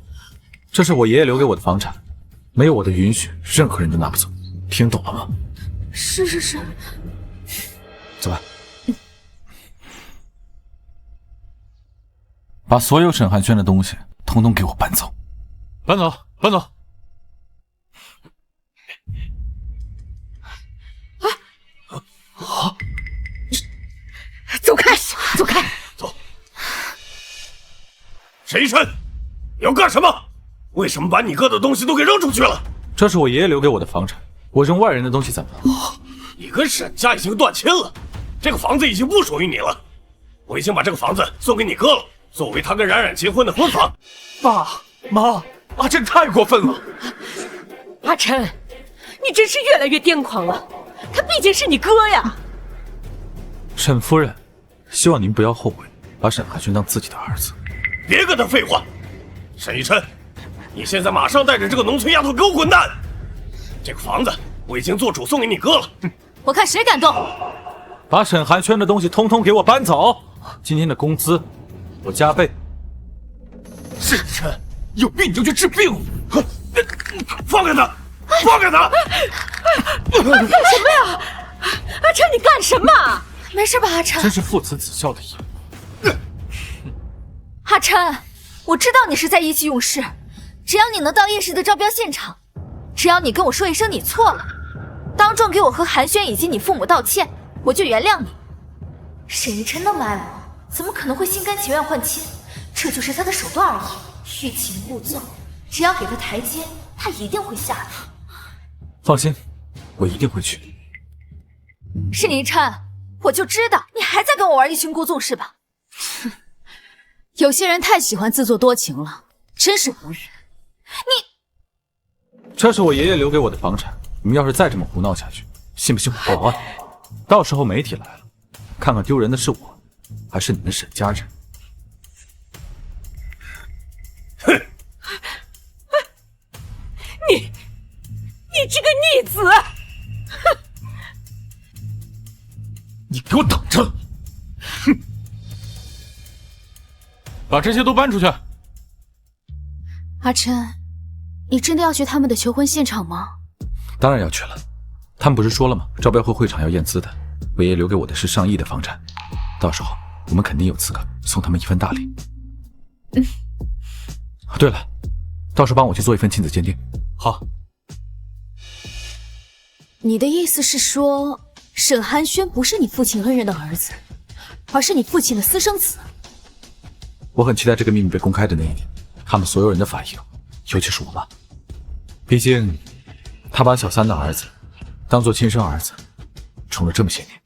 这是我爷爷留给我的房产，没有我的允许，任何人都拿不走。听懂了吗？
是。
走吧。把所有沈寒轩的东西统统给我搬走。
搬走。
走开！
走。沈一琛，你要干什么？为什么把你哥的东西都给扔出去了？
这是我爷爷留给我的房产，我扔外人的东西怎么了？
你跟沈家已经断亲了，这个房子已经不属于你了。我已经把这个房子送给你哥了，作为他跟冉冉结婚的婚房。
爸妈，阿琛太过分了！
阿琛，你真是越来越癫狂了。他毕竟是你哥呀。
沈夫人，希望您不要后悔把沈寒轩当自己的儿子。
别跟他废话，沈一琛，你现在马上带着这个农村丫头给我滚蛋！这个房子我已经做主送给你哥了。
我看谁敢动！
把沈寒轩的东西通通给我搬走！今天的工资我加倍。
沈一琛，有病你就去治病！
放开他！放开他！
干什么呀？阿琛，你干什么？
没事吧，阿琛？
真是父慈子孝的一。
阿琛，我知道你是在意气用事，只要你能到夜市的招标现场，只要你跟我说一声你错了，当众给我和寒暄以及你父母道歉，我就原谅你。沈一琛那么爱我，怎么可能会心甘情愿换亲？这就是他的手段而已，欲擒故纵。只要給他台階，他一定會下的。
放心，我一定會去。
沈一琛，我就知道你還在跟我玩欲擒故縱是吧？
有些人太喜歡自作多情了，真是無語。
這是我爺爺留給我的房產，你們要是再這麼胡鬧下去，信不信我報案？到時候媒體來了，看看丟人的是我，還是你們沈家人。
哼！
你這個逆子！哼！
你給我等着！哼！
把這些都搬出去。
阿琛，你真的要去他們的求婚現場嗎？
當然要去了，他們不是說了嗎？招標會會場要驗資的，我爺爺留給我的是上億的房產，到時候我們肯定有資格送他們一份大禮。對了，到時候幫我去做一份親子鑑定。
好。
你的意思是說，沈寒暄不是你父親恩人的兒子，而是你父親的私生子？
我很期待這個秘密被公開的那一天，他們所有人的反應，尤其是我媽。畢竟，他把小三的兒子當做親生兒子，寵了這麼些年。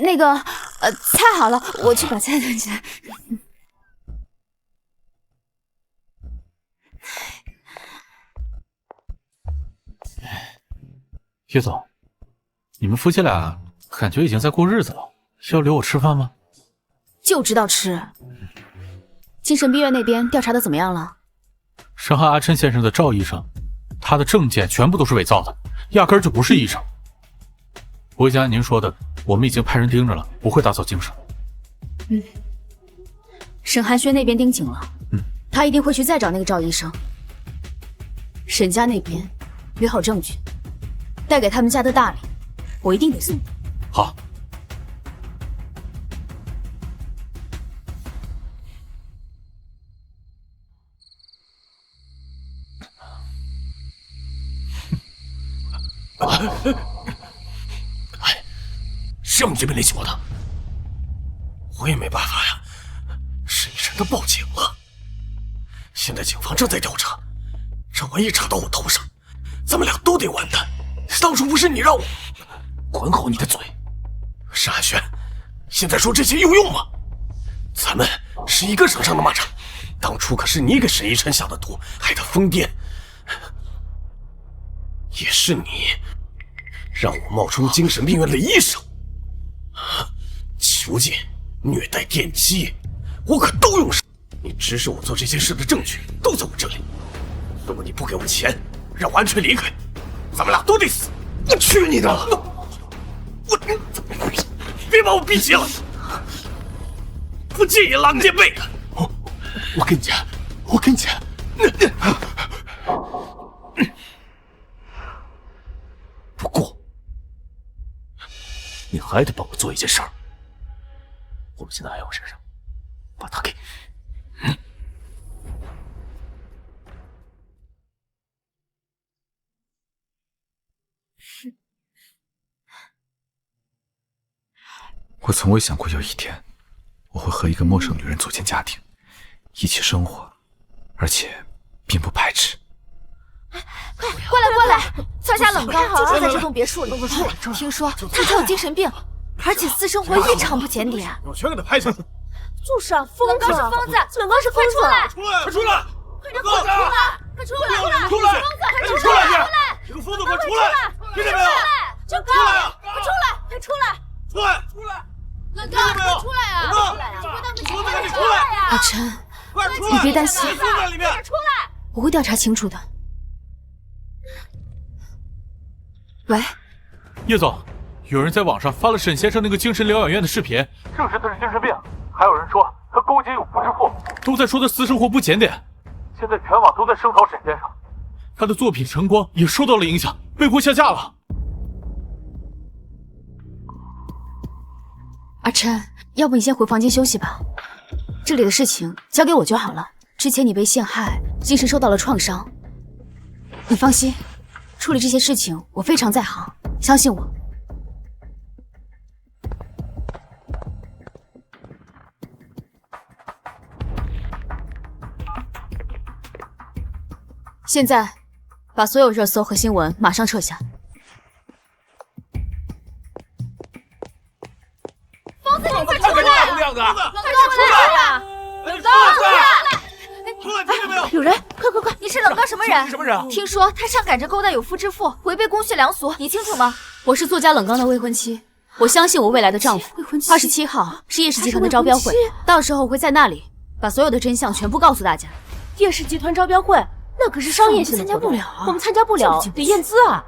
那個，菜好了，我去把菜端起來。
葉總，你們夫妻倆感覺已經在過日子了，要留我吃飯嗎？
就知道吃。精神病院那邊調查的怎麼樣了？
傷害阿琛先生的趙醫生，他的證件全部都是偽造的，壓根兒就不是醫生。我已經按您說的，我們已經派人盯着了，不會打草驚蛇。
沈寒暄那邊盯緊了，他一定會去再找那個趙醫生。沈家那邊約好證據，帶給他們家的大禮，我一定得送。
好。
谁让你这边联系我的？我也没办法呀，沈一琛他報警了。現在警方正在調查，這萬一查到我頭上，咱們倆都得完蛋。當初不是你讓我……管好你的嘴！沈寒轩，現在說這些有用嗎？咱們是一个省上的蚂蚱，當初可是你給沈一琛下的毒，害他瘋癲，也是你讓我冒充精神病院的醫生，囚禁、虐待、電擊，我可都用上。你指使我做這些事的證據都在我這裡。如果你不給我錢，讓我安全離開，咱們倆都得死！我去你的！我別把我逼急了，不介意狼藉背的。
我跟你講，我跟你講，不過你還得幫我做一件事兒。我們現在還有身上，把他給……
我從未想過有一天，我會和一個陌生女人組建家庭，一起生活，而且並不排斥。
快過來過來！作家冷剛就住在這棟別墅裡。聽說他還有精神病，而且私生活異常不檢點。
我全給他拍下去！
就是啊，瘋子！
冷剛是瘋子！
冷剛是瘋子！
快出來！
快点快出来！快出来！
出来！
快
出來！這個瘋子快出來！聽見沒有？
冷剛，快出來！快出來！
出來！出來！
冷剛，快出來啊！出來啊！
瘋子趕緊出來！
阿琛，
快出來！
你別擔心，
瘋在裡面！
出來！
我會調查清楚的。喂，
葉總，有人在網上發了沈先生那個精神療養院的視頻，證實他是精神病，還有人說他勾結有夫之婦，都在說他私生活不檢點。現在全網都在聲討沈先生，他的作品《晨光》也受到了影響，被迫下架了。
阿琛，要不你先回房間休息吧，這裡的事情交給我就好了。之前你被陷害，精神受到了創傷，你放心，處理這些事情我非常在行，相信我。現在把所有熱搜和新聞馬上撤下。
瘋子，你快出來！
亮子，
快出來！冷剛，
出來！聽見沒有？
有人，快！
你是冷剛什麼人？
什麼人？
聽說他上趕着勾搭有夫之婦，違背公序良俗，你清楚嗎？
我是作家冷剛的未婚妻，我相信我未來的丈夫。27號是葉氏集團的招標會，到時候我會在那裡把所有的真相全部告訴大家。
葉氏集團招標會，那可是商業性的活動，我們參加不了，得驗資啊。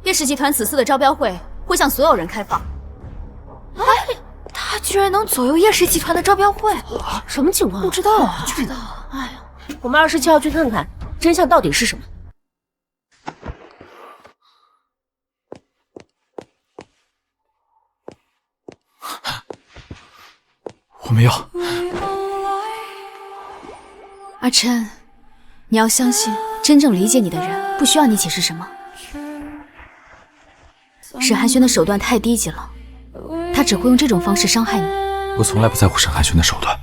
葉氏集團此次的招標會會向所有人開放。
哎，他居然能左右葉氏集團的招標會，
什麼情況？
不知道啊，
不知道。哎呀，我们27號去看看真相到底是什麼。
我没有。
阿琛，你要相信，真正理解你的人不需要你解釋什麼。沈寒軒的手段太低級了，他只會用這種方式傷害你。
我從來不在乎沈寒軒的手段，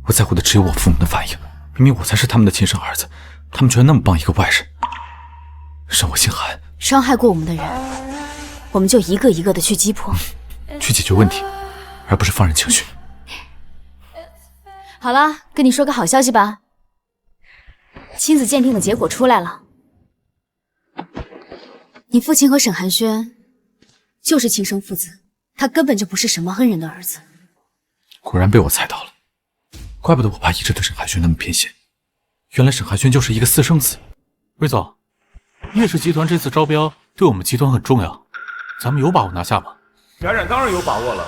我在乎的只有我父母的反應。明明我才是他們的親生兒子，他們居然那麼幫一個外人，讓我心寒。
傷害過我們的人，我們就一個一個的去擊破，
去解決問題，而不是放任情緒。
好了，跟你說個好消息吧，親子鑑定的結果出來了，你父親和沈寒軒就是親生父子，他根本就不是什麼恩人的兒子。
果然被我猜到了，怪不得我爸一直對沈寒軒那麼偏心，原來沈寒軒就是一個私生子。
魏總，葉氏集團這次招標對我們集團很重要，咱們有把握拿下嗎？
冉冉當然有把握了。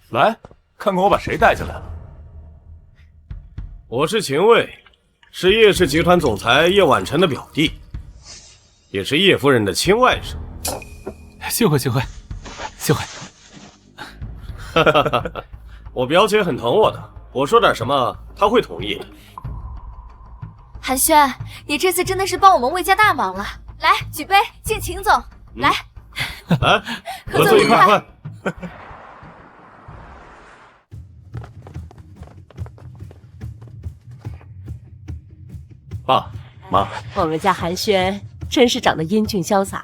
來，看看我把誰帶進來了。
我是秦卫，是葉氏集團總裁葉婉晨的表弟，也是葉夫人的親外甥。
幸會，幸會，幸會。
我表姐很疼我的，我說點什麼她會同意的。
寒軒，你這次真的是幫我們魏家大忙了。來，舉杯敬秦總。來，
來，合作愉快。
爸媽，
我們家寒暄真是長得英俊瀟灑呀。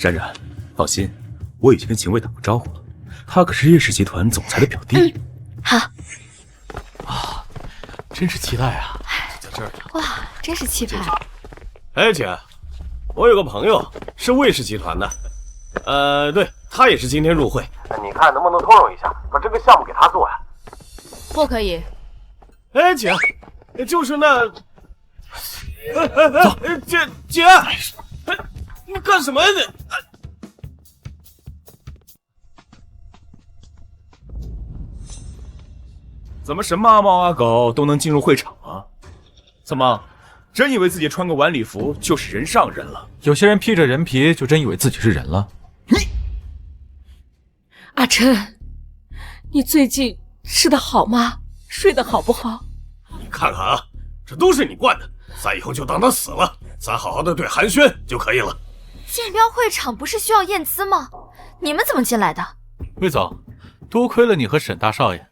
冉冉，放心，我已經跟秦卫打過招呼了，他可是叶氏集团总裁的表弟。
好。
啊，真是期待啊！就在这儿呢。
哇，真是气派。
哎，姐，我有个朋友是卫氏集团的，对，他也是今天入会。你看能不能通融一下，把这个项目给他做呀？
不可以。
哎，姐，就是那……姐，你干什么呀你？
怎么什么阿猫阿狗都能进入会场啊？怎么，真以为自己穿个晚礼服就是人上人了？
有些人披着人皮，就真以为自己是人了。
阿琛，你最近吃得好吗？睡得好不好？
你看看啊，这都是你惯的，咱以后就当他死了，咱好好的对寒暄就可以了。
竞标会场不是需要验资吗？你们怎么进来的？
魏总，多亏了你和沈大少爷。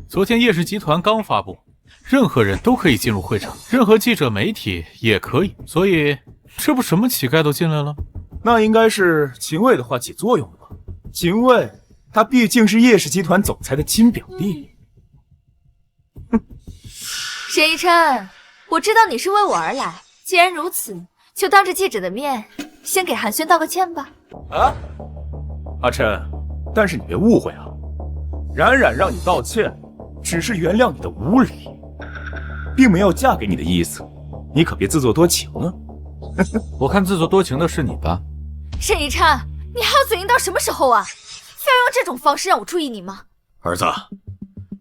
昨天叶氏集团刚发布，任何人都可以进入会场，任何记者媒体也可以，所以这不什么乞丐都进来了？
那应该是秦卫的话起作用了吧？秦卫，他毕竟是叶氏集团总裁的亲表弟。
沈一琛，我知道你是为我而来，既然如此，就当着记者的面，先给寒暄道个歉吧。
啊，阿琛，但是你别误会啊，冉冉让你道歉，只是原谅你的无礼，并没有嫁给你的意思，你可别自作多情啊！
我看自作多情的是你吧？
沈一琛，你还要嘴硬到什么时候啊？非要用这种方式让我注意你吗？
兒子，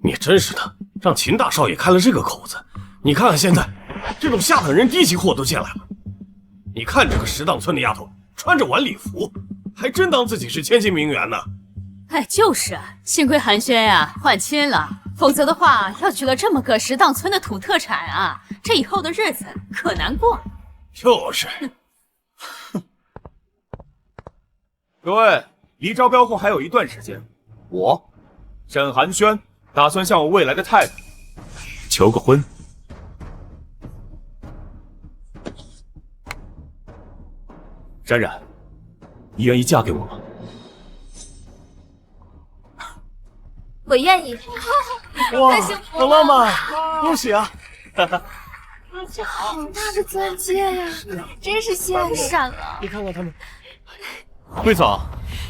你真是的，讓秦大少爺開了這個口子，你看看現在，這種下等人低級貨都進來了。你看這個石檔村的丫頭，穿着晚禮服，還真當自己是千金名媛呢。
哎，就是啊，幸虧寒暄呀換親了，否則的話，要娶了這麼個石檔村的土特產啊，這以後的日子可難過。
就是。
各位，離招標後還有一段時間，我沈寒暄打算向我未來的太太求個婚。冉冉，你願意嫁給我嗎？
我願意。
哇，好浪漫，恭喜啊！
這好大的鑽戒呀，真是羨慕閃了。
你看看他們。
魏總，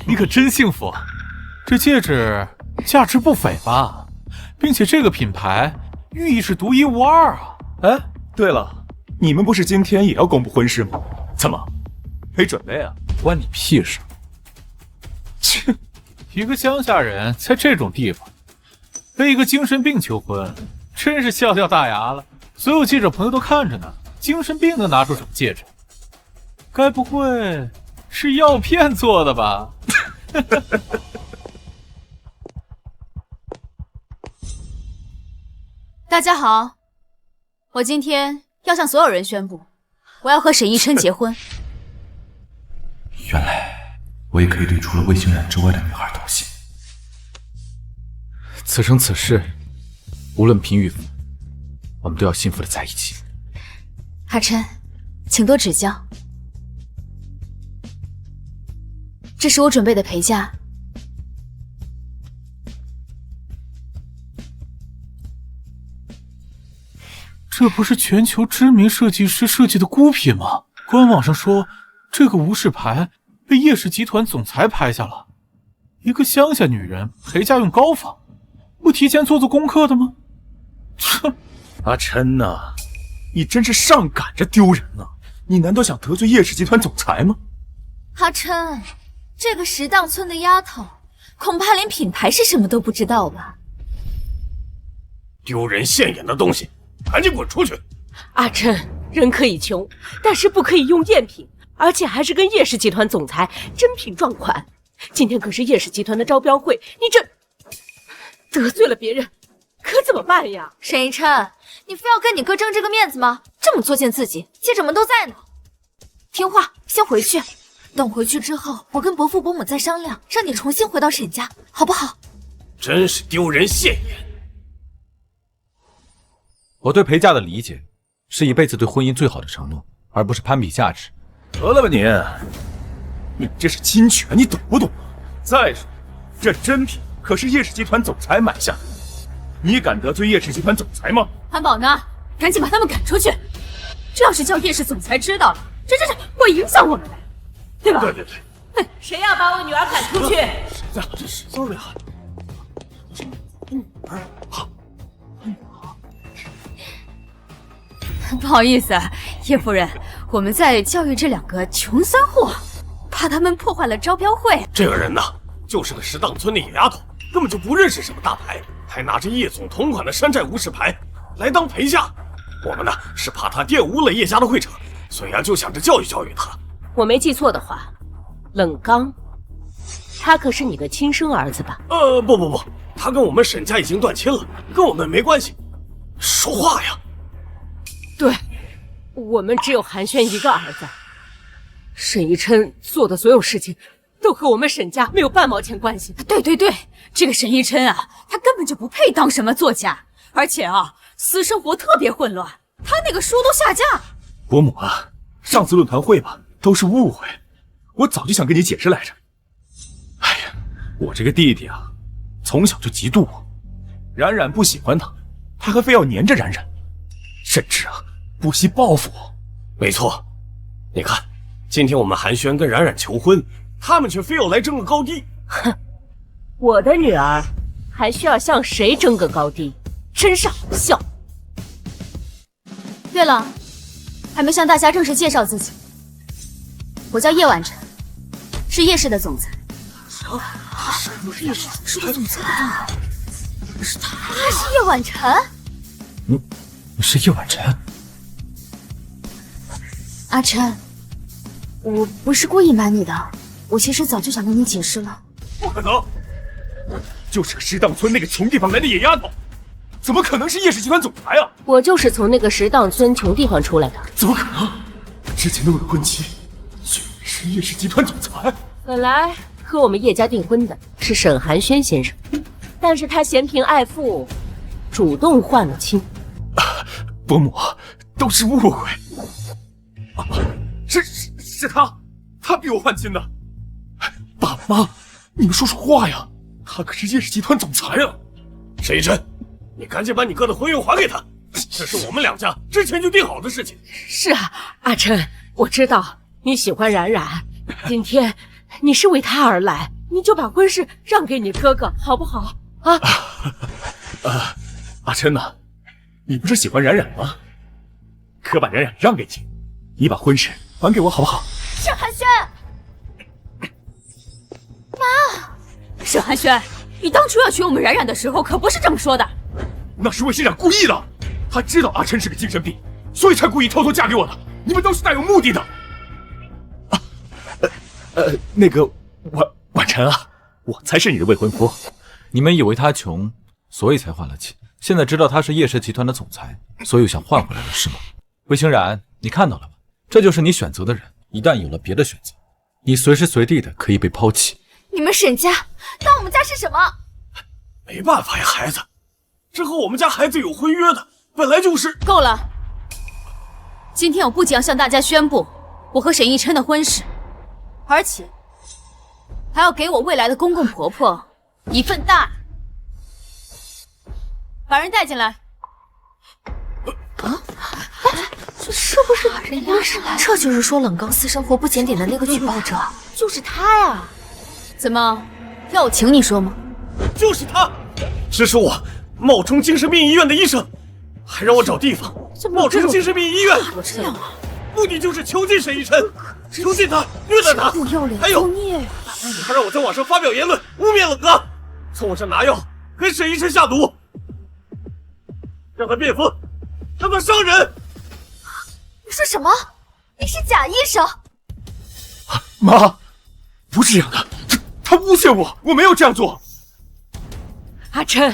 你可真幸福，這戒指價值不菲吧？並且這個品牌寓意是獨一無二啊！
哎，對了，你們不是今天也要公布婚事嗎？怎麼沒準備啊？
關你屁事！
切，一個鄉下人在這種地方被一個精神病求婚，真是笑掉大牙了。所有記者朋友都看着呢，精神病能拿出什麼戒指？該不會是藥片做的吧？
大家好，我今天要向所有人宣布，我要和沈一琛結婚。
原來我也可以對除了魏星冉之外的女孩動心。此生此世，無論貧與富，我們都要幸福的在一起。
阿琛，請多指教。這是我準備的陪嫁。
這不是全球知名設計師設計的孤品嗎？官網上說，這個無事牌被葉氏集團總裁拍下了。一個鄉下女人陪嫁用高仿，不提前做功課的嗎？切！
阿琛吶，你真是上趕着丟人啊！你難道想得罪葉氏集團總裁嗎？
阿琛，這個石檔村的丫頭，恐怕連品牌是什麼都不知道吧？
丟人現眼的東西，趕緊滾出去！
阿琛，人可以窮，但是不可以用贗品，而且還是跟葉氏集團總裁真品撞款。今天可是葉氏集團的招標會，你這得罪了別人，可怎麼辦呀？
沈一琛，你非要跟你哥爭這個面子嗎？這麼作踐自己，記者們都在呢。聽話，先回去。等回去之後，我跟伯父伯母再商量，讓你重新回到沈家，好不好？
真是丟人現眼。
我对陪嫁的理解，是一辈子对婚姻最好的承诺，而不是攀比价值。
得了吧你这是侵权，你懂不懂？再说，这珍品可是叶氏集团总裁买下的，你敢得罪叶氏集团总裁吗？
韩宝呢？赶紧把他们赶出去！这要是叫叶氏总裁知道了，这会影响我们的，对吧？
对。
哼，谁要把我女儿赶出去？
这是对啊。
不好意思，叶夫人，我们在教育这两个穷三户，怕他们破坏了招标会。
这个人呢，就是个石荡村的野丫头，根本就不认识什么大牌，还拿着叶总同款的山寨无事牌来当陪嫁。我们呢是怕他玷污了叶家的会场，所以就想着教育教育他。
我没记错的话，冷刚，他可是你的亲生儿子吧？
不，他跟我们沈家已经断亲了，跟我们没关系。说话呀！
对，我们只有寒暄一个儿子。沈一琛做的所有事情，都和我们沈家没有半毛钱關係。
對，這個沈一琛啊，他根本就不配當什麼作家，而且啊，私生活特別混亂，他那個書都下架。
伯母啊，上次論壇會吧，都是誤會，我早就想跟你解釋來着。哎呀，我這個弟弟啊，從小就嫉妒我，冉冉不喜歡他，他還非要黏着冉冉，甚至啊，不惜報復我。
沒錯，你看，今天我們寒暄跟冉冉求婚，他們卻非要來爭個高低。
哼，我的女兒還需要向誰爭個高低？真是好笑。
對了，還沒向大家正式介紹自己，我叫葉婉晨，是葉氏的總裁。葉氏的總裁？是他？他是葉婉晨？
你是葉婉晨？
阿琛，我不是故意瞞你的，我其實早就想跟你解釋了。
不可能，就是個石蕩村那個窮地方來的野丫頭，怎麼可能是葉氏集團總裁啊？
我就是從那個石蕩村窮地方出來的。
怎麼可能？之前的未婚妻居然是葉氏集團總裁。
本來和我們葉家訂婚的是沈寒暄先生，但是他嫌貧愛富，主動換了親。
伯母，都是誤會。是他逼我換親的。爸媽，你們說說話呀！他可是葉氏集團總裁啊！
沈一琛，你趕緊把你哥的婚約還給他，這是我們兩家之前就定好的事情。
是啊，阿琛，我知道你喜歡冉冉，今天你是為他而來，你就把婚事讓給你哥哥，好不好？
阿琛吶，你不是喜歡冉冉嗎？可把冉冉讓給你，你把婚事還給我好不好？
沈寒暄，
媽，沈寒暄，你當初要娶我們冉冉的時候可不是這麼說的。
那是魏新冉故意的，他知道阿琛是個精神病，所以才故意偷偷嫁給我的。你們都是帶有目的的。那個婉晨啊，我才是你的未婚夫。
你們以為他窮，所以才換了妻，現在知道他是葉氏集團的總裁，所以又想換回來了，是嗎？魏欣冉，你看到了嗎？這就是你選擇的人，一旦有了別的選擇，你隨時隨地的可以被拋棄。
你們沈家當我們家是什麼？
沒辦法呀，孩子，這和我們家孩子有婚約的，本來就是。
夠了！今天我不僅要向大家宣布我和沈一琛的婚事，而且還要給我未來的公公婆婆一份大禮。把人帶進來。
這是不是人家是來？這就是說冷剛私生活不檢點的那個舉報者，就是他呀！
怎麼，要我請你說嗎？
就是他，指使我冒充精神病醫院的醫生，還讓我找地方冒充精神病醫院，目的就是囚禁沈一琛，囚禁他，虐待他，還有他讓我在網上發表言論，污衊冷剛，從我這拿藥給沈一琛下毒，讓他變瘋，讓他傷人。
你說什麼？你是假醫生？
媽，不是這樣的，他誣陷我，我沒有這樣做。
阿琛，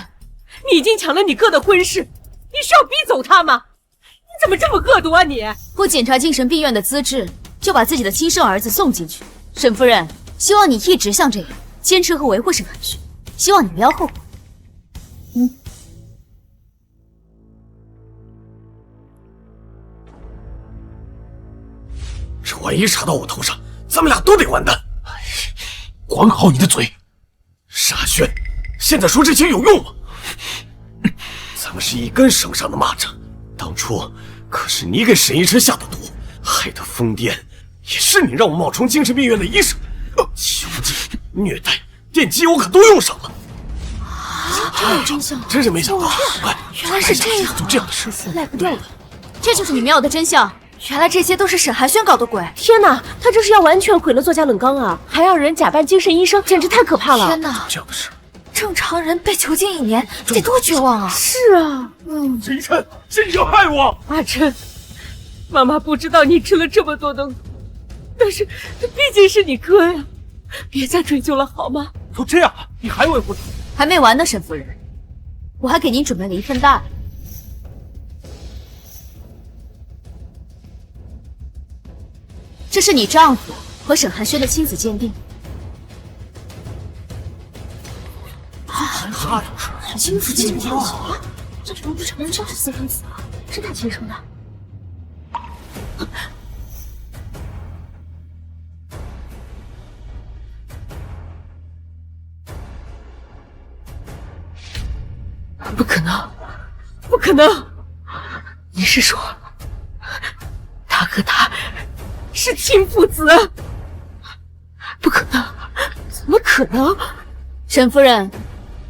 你已經搶了你哥的婚事，你是要逼走他嗎？你怎麼這麼惡毒啊你？
不檢查精神病院的資質，就把自己的親生兒子送進去。沈夫人，希望你一直像這樣堅持和維護沈寒暄，希望你不要後悔。
這萬一查到我頭上，咱们俩都得完蛋。
管好你的嘴！
沙宣，现在说这些有用吗？咱们是一根绳上的蚂蚱，当初可是你给沈一琛下的毒，害得疯癫，也是你让我冒充精神病院的医生，囚禁、虐待、电击我可都用上了。
真相，
真是没想到，
原来是这样，
做这样的事，
赖不掉了。这就是你们要的真相。原来这些都是沈寒轩搞的鬼！
天哪，他这是要完全毁了作家冷刚啊！还让人假扮精神医生，简直太可怕了！
天哪，
这样的事，
正常人被囚禁1年，得多绝望啊！
是啊，
沈一琛，是你要害我！
阿琛，妈妈不知道你吃了这么多的苦，但是这毕竟是你哥呀，别再追究了好吗？
都这样了，你还维护他？
还没完呢，沈夫人，我还给您准备了一份大礼。这是你丈夫和沈寒轩的亲子鉴定。亲子鉴定啊！这怎么不承认这是私生子啊？是他亲生的。
不可能，不可能！你是说，他和他是亲父子？不可能，怎么可能？
沈夫人，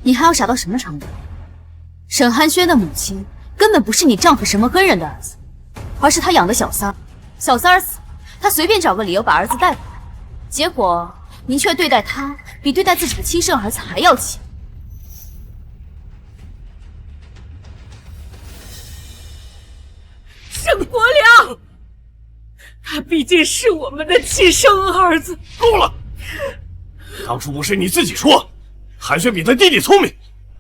你还要傻到什么程度？沈寒轩的母亲根本不是你丈夫什么恩人的儿子，而是他养的小三儿。小三儿死，他随便找个理由把儿子带回来，结果您却对待他比对待自己的亲生儿子还要亲。
沈国良，他毕竟是我们的亲生兒子。
夠了！當初不是你自己說，寒暄比他弟弟聰明，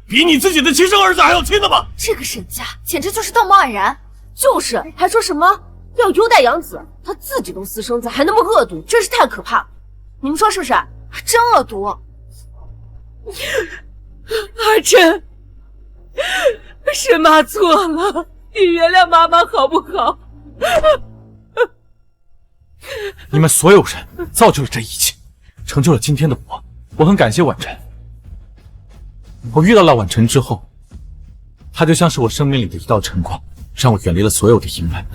比你自己的親生兒子還要親的嗎？
這個沈家簡直就是道貌岸然。
就是，還說什麼要優待養子，他自己都私生子，還那麼惡毒，真是太可怕了。你們說是不是？
真惡毒！
阿琛，是媽錯了，你原諒媽媽好不好？
你們所有人造就了這一切，成就了今天的我。我很感謝婉晨。我遇到了婉晨之後，她就像是我生命裡的一道晨光，讓我遠離了所有的陰暗。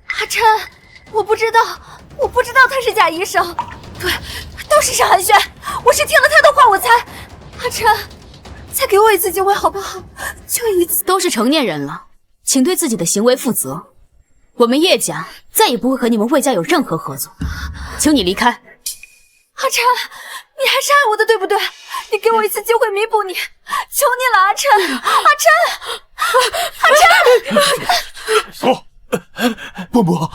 阿琛，我不知道他是假醫生，對，都是沈寒暄，我是聽了他的話我才。阿琛，再給我一次機會好不好？就一次。都是成年人了，請對自己的行為負責。我們葉家再也不會和你們魏家有任何合作，請你離開。阿琛，你還是愛我的，對不對？你給我一次機會彌補你，求你了，阿琛，阿琛，
走，伯母，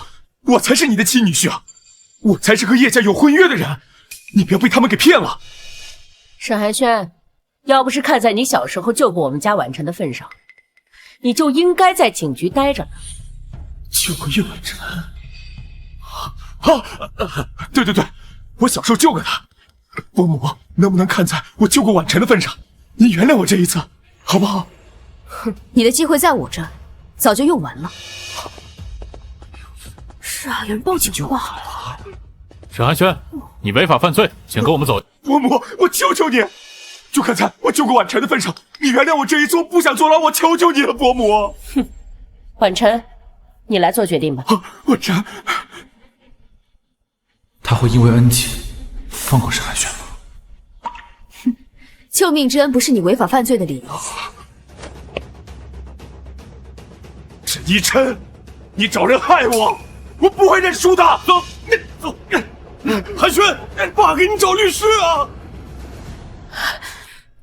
我才是你的親女婿啊，我才是和葉家有婚約的人，你別被他們給騙了。
沈寒暄，要不是看在你小時候救過我們家婉晨的份上，你就應該在警局待着呢。
救過葉婉晨？對對對，我小時候救過他。伯母，能不能看在我救過婉晨的份上，您原諒我這一次，好不好？
哼，你的機會在我這兒，早就用完了。是啊，有人報警就好了。
沈寒暄，你違法犯罪，請跟我們走。
伯母，我求求你，就看在我救過婉晨的份上，你原諒我這一次，我不想坐牢，我求求你了，伯母。
哼，婉晨，你來做決定吧。
婉晨，
他會因為恩情放過沈寒暄嗎？
哼，救命之恩不是你違法犯罪的理由。
沈一琛，你找人害我，我不會認輸的。走，走。寒暄，爸給你找律師啊！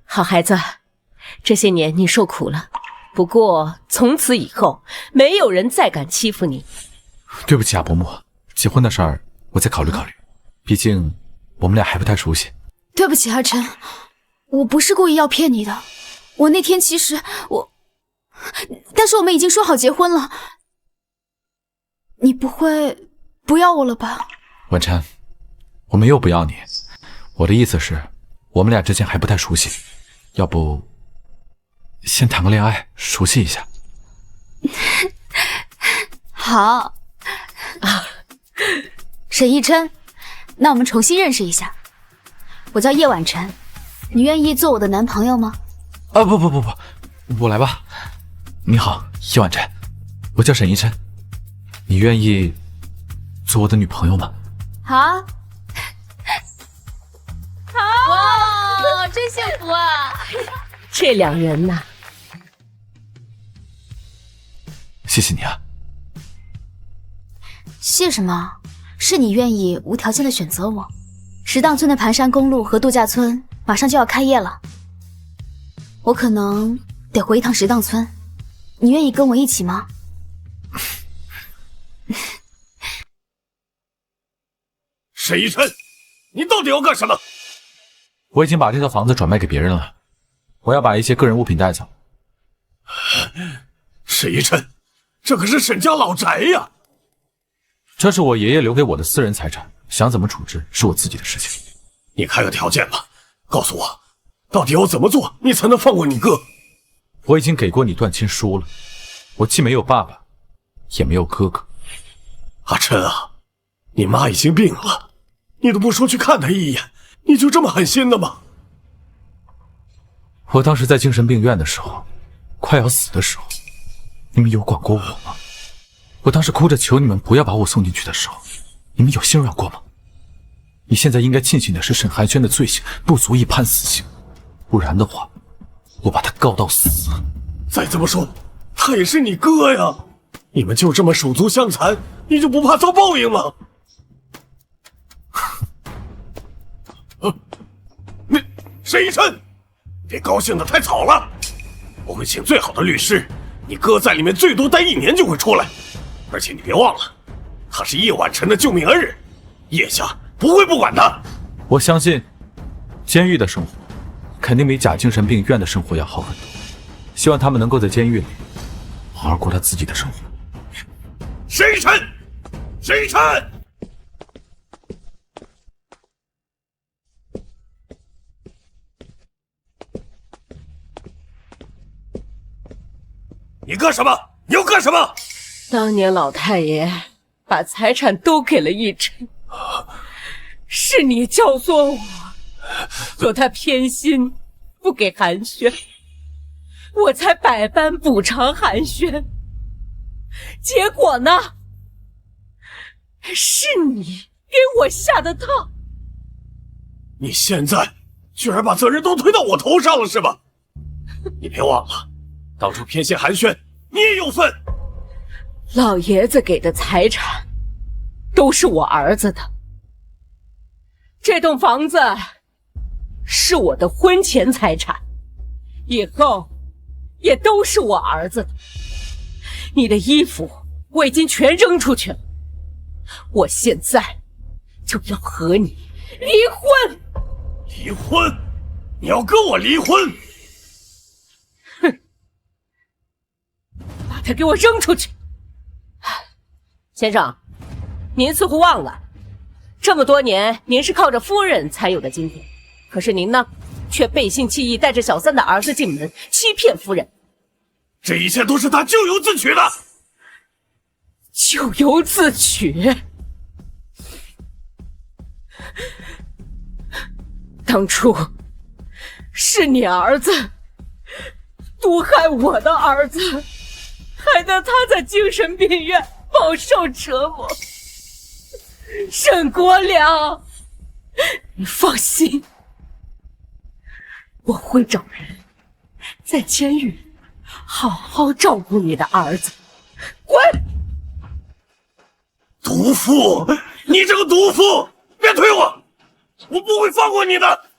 好孩子，這些年你受苦了，不過從此以後，沒有人再敢欺負你。
對不起啊，伯母，結婚的事兒我再考慮考慮，畢竟我們倆還不太熟悉。
對不起，阿琛，我不是故意要騙你的，我那天其實但是我們已經說好結婚了，你不會不要我了吧？
婉晨，我沒有不要你，我的意思是，我們倆之間還不太熟悉，要不先談個戀愛，熟悉一下？
好啊，沈逸琛，那我们重新認識一下。我叫葉婉晨，你願意做我的男朋友嗎？
啊，不，我來吧。你好，葉婉晨，我叫沈逸琛，你願意做我的女朋友嗎？
好啊。哇，真幸福啊！
這兩人吶，
謝謝你啊。
謝什麼？是你願意無條件的選擇我。石檔村的盤山公路和度假村馬上就要開業了，我可能得回一趟石檔村，你願意跟我一起嗎？
沈逸琛，你到底要幹什麼？
我已經把這套房子轉賣給別人了，我要把一些個人物品帶走。
沈逸琛，這可是沈家老宅呀！
這是我爺爺留給我的私人財產，想怎麼處置是我自己的事情。
你開個條件吧，告訴我，到底要怎麼做，你才能放過你哥？
我已經給過你斷親書了，我既沒有爸爸，也沒有哥哥。
阿琛啊，你媽已經病了，你都不說去看她一眼，你就這麼狠心的嗎？
我當時在精神病院的時候，快要死的時候，你們有管過我嗎？我當時哭着求你們不要把我送進去的時候，你們有心軟過嗎？你現在應該慶幸的是沈寒暄的罪行不足以判死刑，不然的話，我把他告到死。
再這麼說，他也是你哥呀！你們就這麼手足相殘，你就不怕遭報應嗎？你沈逸琛，別高興得太早了。我會請最好的律師，你哥在裡面最多待1年就會出來。而且你別忘了，他是葉婉晨的救命恩人，葉家不會不管他。
我相信，監獄的生活肯定比假精神病院的生活要好很多。希望他們能夠在監獄裡好好過他自己的生活。
沈逸琛，沈逸琛！你幹什麼？你要幹什麼？
當年老太爺把財產都給了逸琛，是你教唆我，說他偏心，不給寒暄，我才百般補償寒暄。結果呢？是你給我下的套。
你現在居然把責任都推到我頭上了，是吧？你別忘了，當初偏心寒暄，你也有份。
老爺子給的財產都是我兒子的，這棟房子是我的婚前財產，以後也都是我兒子的。你的衣服我已經全扔出去了，我現在就要和你離婚。
離婚？你要跟我離婚？
哼！把它給我扔出去！先生，您似乎忘了，這麼多年您是靠着夫人才有的今天，可是您呢，卻背信棄義，帶着小三的兒子進門，欺騙夫人。
這一切都是他咎由自取的。
咎由自取？當初是你兒子毒害我的兒子，害得他在精神病院飽受折磨。沈國良，你放心，我會找人在監獄好好照顧你的兒子。滾！
毒婦，你這個毒婦，別推我，我不會放過你的。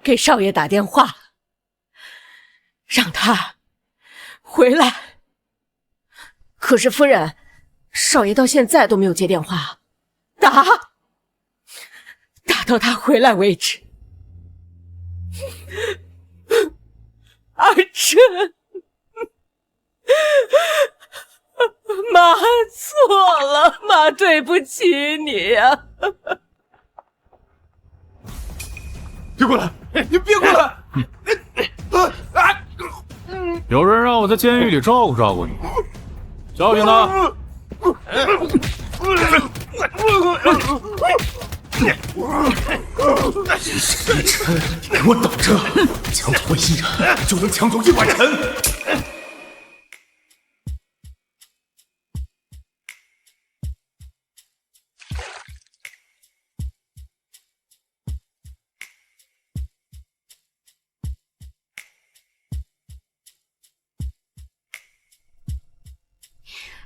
給少爺打電話，讓他回來。可是夫人，少爺到現在都沒有接電話，打到他回來為止。阿琛，媽錯了，媽對不起你呀。
別過來，你別過來！
有人讓我在监獄裡照顧照顧你，教訓他。
沈一晨，你给我等着！抢走魏新然，就能抢走叶婉晨。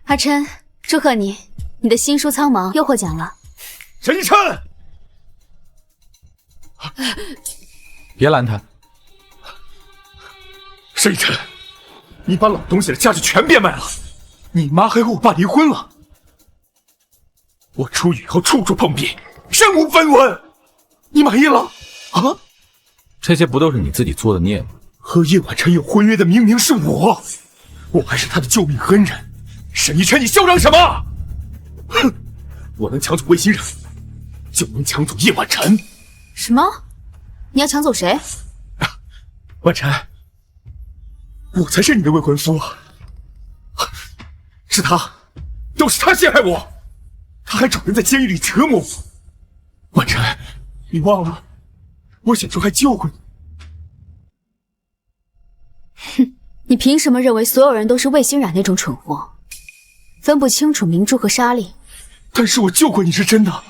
阿琛，祝贺你，你的新书《苍茫》又获獎了。
沈一晨，
別攔他。
沈一晨，你把老東西的家具全變賣了，你媽還和我爸離婚了。我出獄後處處碰壁，身無分文，你滿意了？啊？
這些不都是你自己做的孽嗎？
和葉婉晨有婚約的明明是我，我還是他的救命恩人。沈一晨，你嚣張什麼？哼！我能搶走魏欣然，就能搶走叶婉晨。
什麼？你要搶走誰？
婉晨，我才是你的未婚夫。是他，都是他陷害我，他還找人在监獄裡折磨我。婉晨，你忘了，我小时候還救過你。
哼，你憑什麼認為所有人都是魏欣然那種蠢貨？分不清楚明珠和莎莉，
但是我救過你是真的，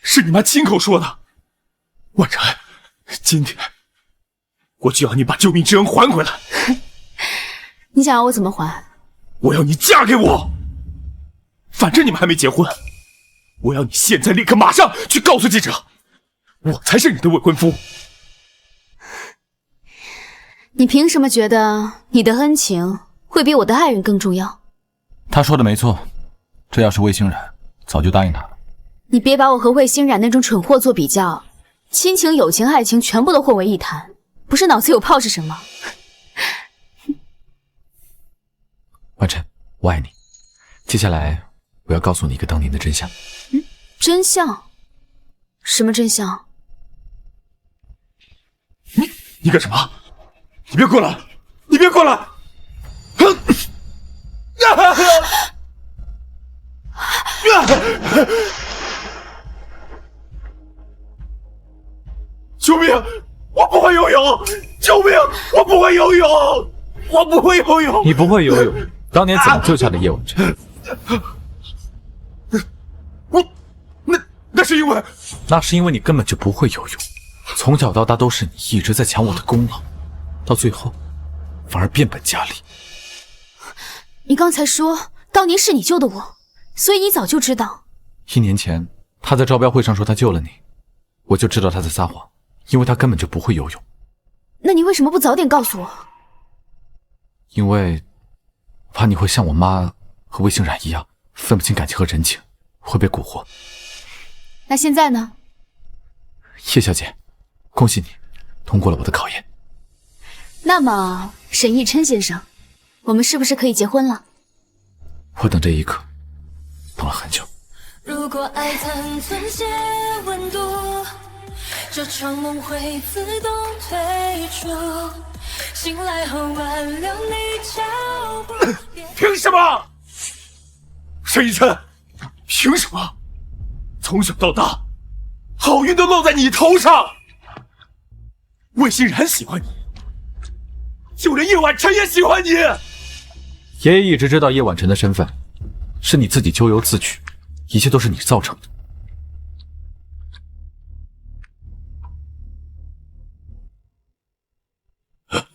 是你媽親口說的。婉晨，今天我就要你把救命之恩還回来。
你想要我怎麼還？
我要你嫁給我，反正你們還沒結婚。我要你現在立刻馬上去告訴記者，我才是你的未婚夫。
你憑什麼覺得你的恩情會比我的愛人更重要？
他說的沒錯，這要是魏欣然，早就答應他了。
你別把我和魏欣然那種蠢貨做比較，親情、友情、愛情全部都混為一談，不是腦子有泡是什麼？
婉晨，我愛你。接下來我要告訴你一個當年的真相。
真相？什麼真相？
你幹什麼？你別過來！你別過來！救命！我不會游泳！救命！我不會游泳！我不會游泳！
你不會游泳，當年怎麼救下的葉婉晨？
那是因為……
那是因為你根本就不會游泳，從小到大都是你一直在搶我的功勞，到最後反而變本加厲。
你剛才說當年是你救的我，所以你早就知道。
1年前他在招標會上說他救了你，我就知道他在撒謊，因為他根本就不會游泳。
那你為什麼不早點告訴我？
因為怕你會像我媽和魏欣然一樣，分不清感情和人情，會被蠱惑。
那現在呢？
葉小姐，恭喜你通過了我的考驗。
那麼沈逸琛先生，我們是不是可以結婚了？
我等這一刻等了很久。
如果愛曾存些溫度，這場夢會自動退出，醒來後挽留你腳步。
憑什麼？沈逸琛，憑什麼？從小到大，好運都落在你頭上。魏欣然喜歡你，就連葉婉晨也喜歡你。
爺爺一直知道葉婉晨的身份，是你自己咎由自取，一切都是你造成
的。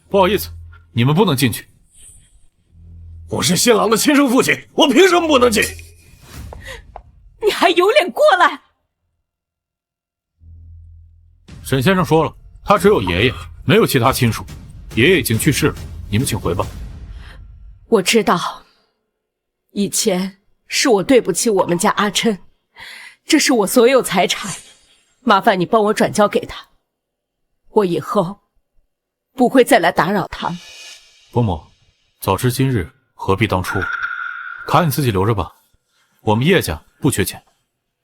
不好意思，你們不能進去。
我是新郎的親生父親，我憑什麼不能進？
你還有臉過來？
沈先生說了，他只有爺爺，沒有其他親屬。爺爺已經去世了，你們請回吧。
我知道，以前是我對不起我們家阿琛，這是我所有財產，麻煩你幫我轉交給他，我以後不會再來打擾他。
伯母，早知今日，何必當初？卡你自己留着吧，我們葉家不缺錢，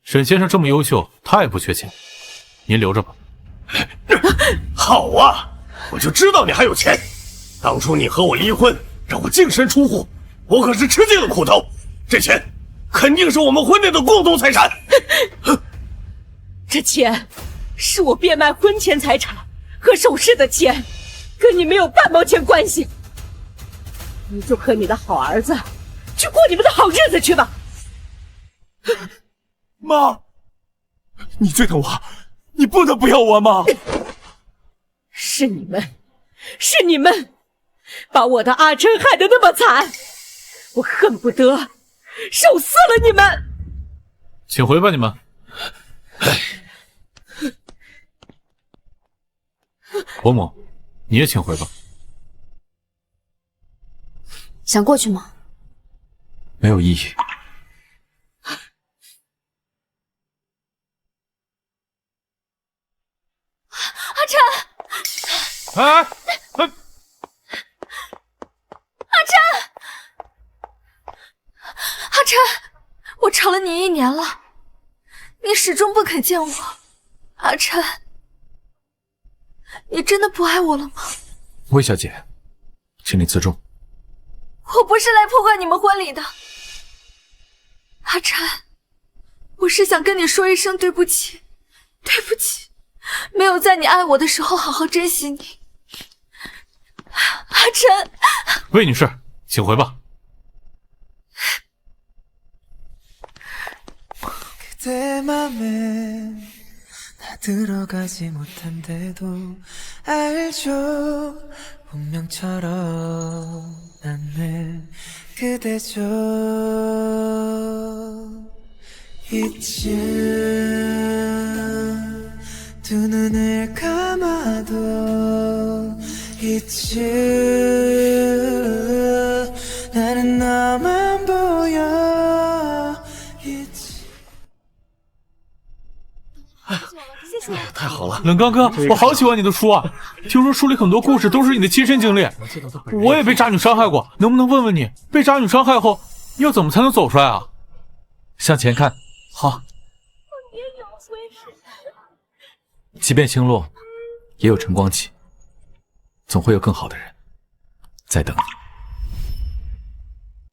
沈先生這麼優秀，他也不缺錢，您留着吧。
好啊，我就知道你還有錢。
当初你和我離婚，讓我净身出户，我可是吃盡了苦頭。這錢肯定是我們婚內的共同財產。
這錢是我變賣婚前財產和首飾的錢，跟你沒有半毛錢關係。你就和你的好兒子去過你們的好日子去吧。
媽，你最疼我，你不能不要我吗？
是你们把我的阿琛害得那麼慘，我恨不得手撕了你們。
請回吧，你們。伯母，你也请回吧。
想过去吗？
没有意义。
阿琛，
哎！
阿琛，我找了你1年了，你始終不肯見我。阿琛，你真的不愛我了嗎？
魏小姐，請你自重。
我不是來破壞你們婚禮的，阿琛，我是想跟你說一聲對不起，對不起，沒有在你愛我的時候好好珍惜你。阿琛，
魏女士，請回吧。
그대 맘에 나 들어가지 못한데도 알죠 운명처럼 난 늘 그대죠 이쯤 두 눈을 감아도 이쯤 나는 너만 보여
太好了，
冷刚哥，我好喜欢你的書啊！听说書裡很多故事都是你的親身經歷，我也被渣女傷害過，能不能問問你，被渣女傷害後要怎麼才能走出來啊？
向前看，
好。
即便星落，也有晨光起，總會有更好的人在等你。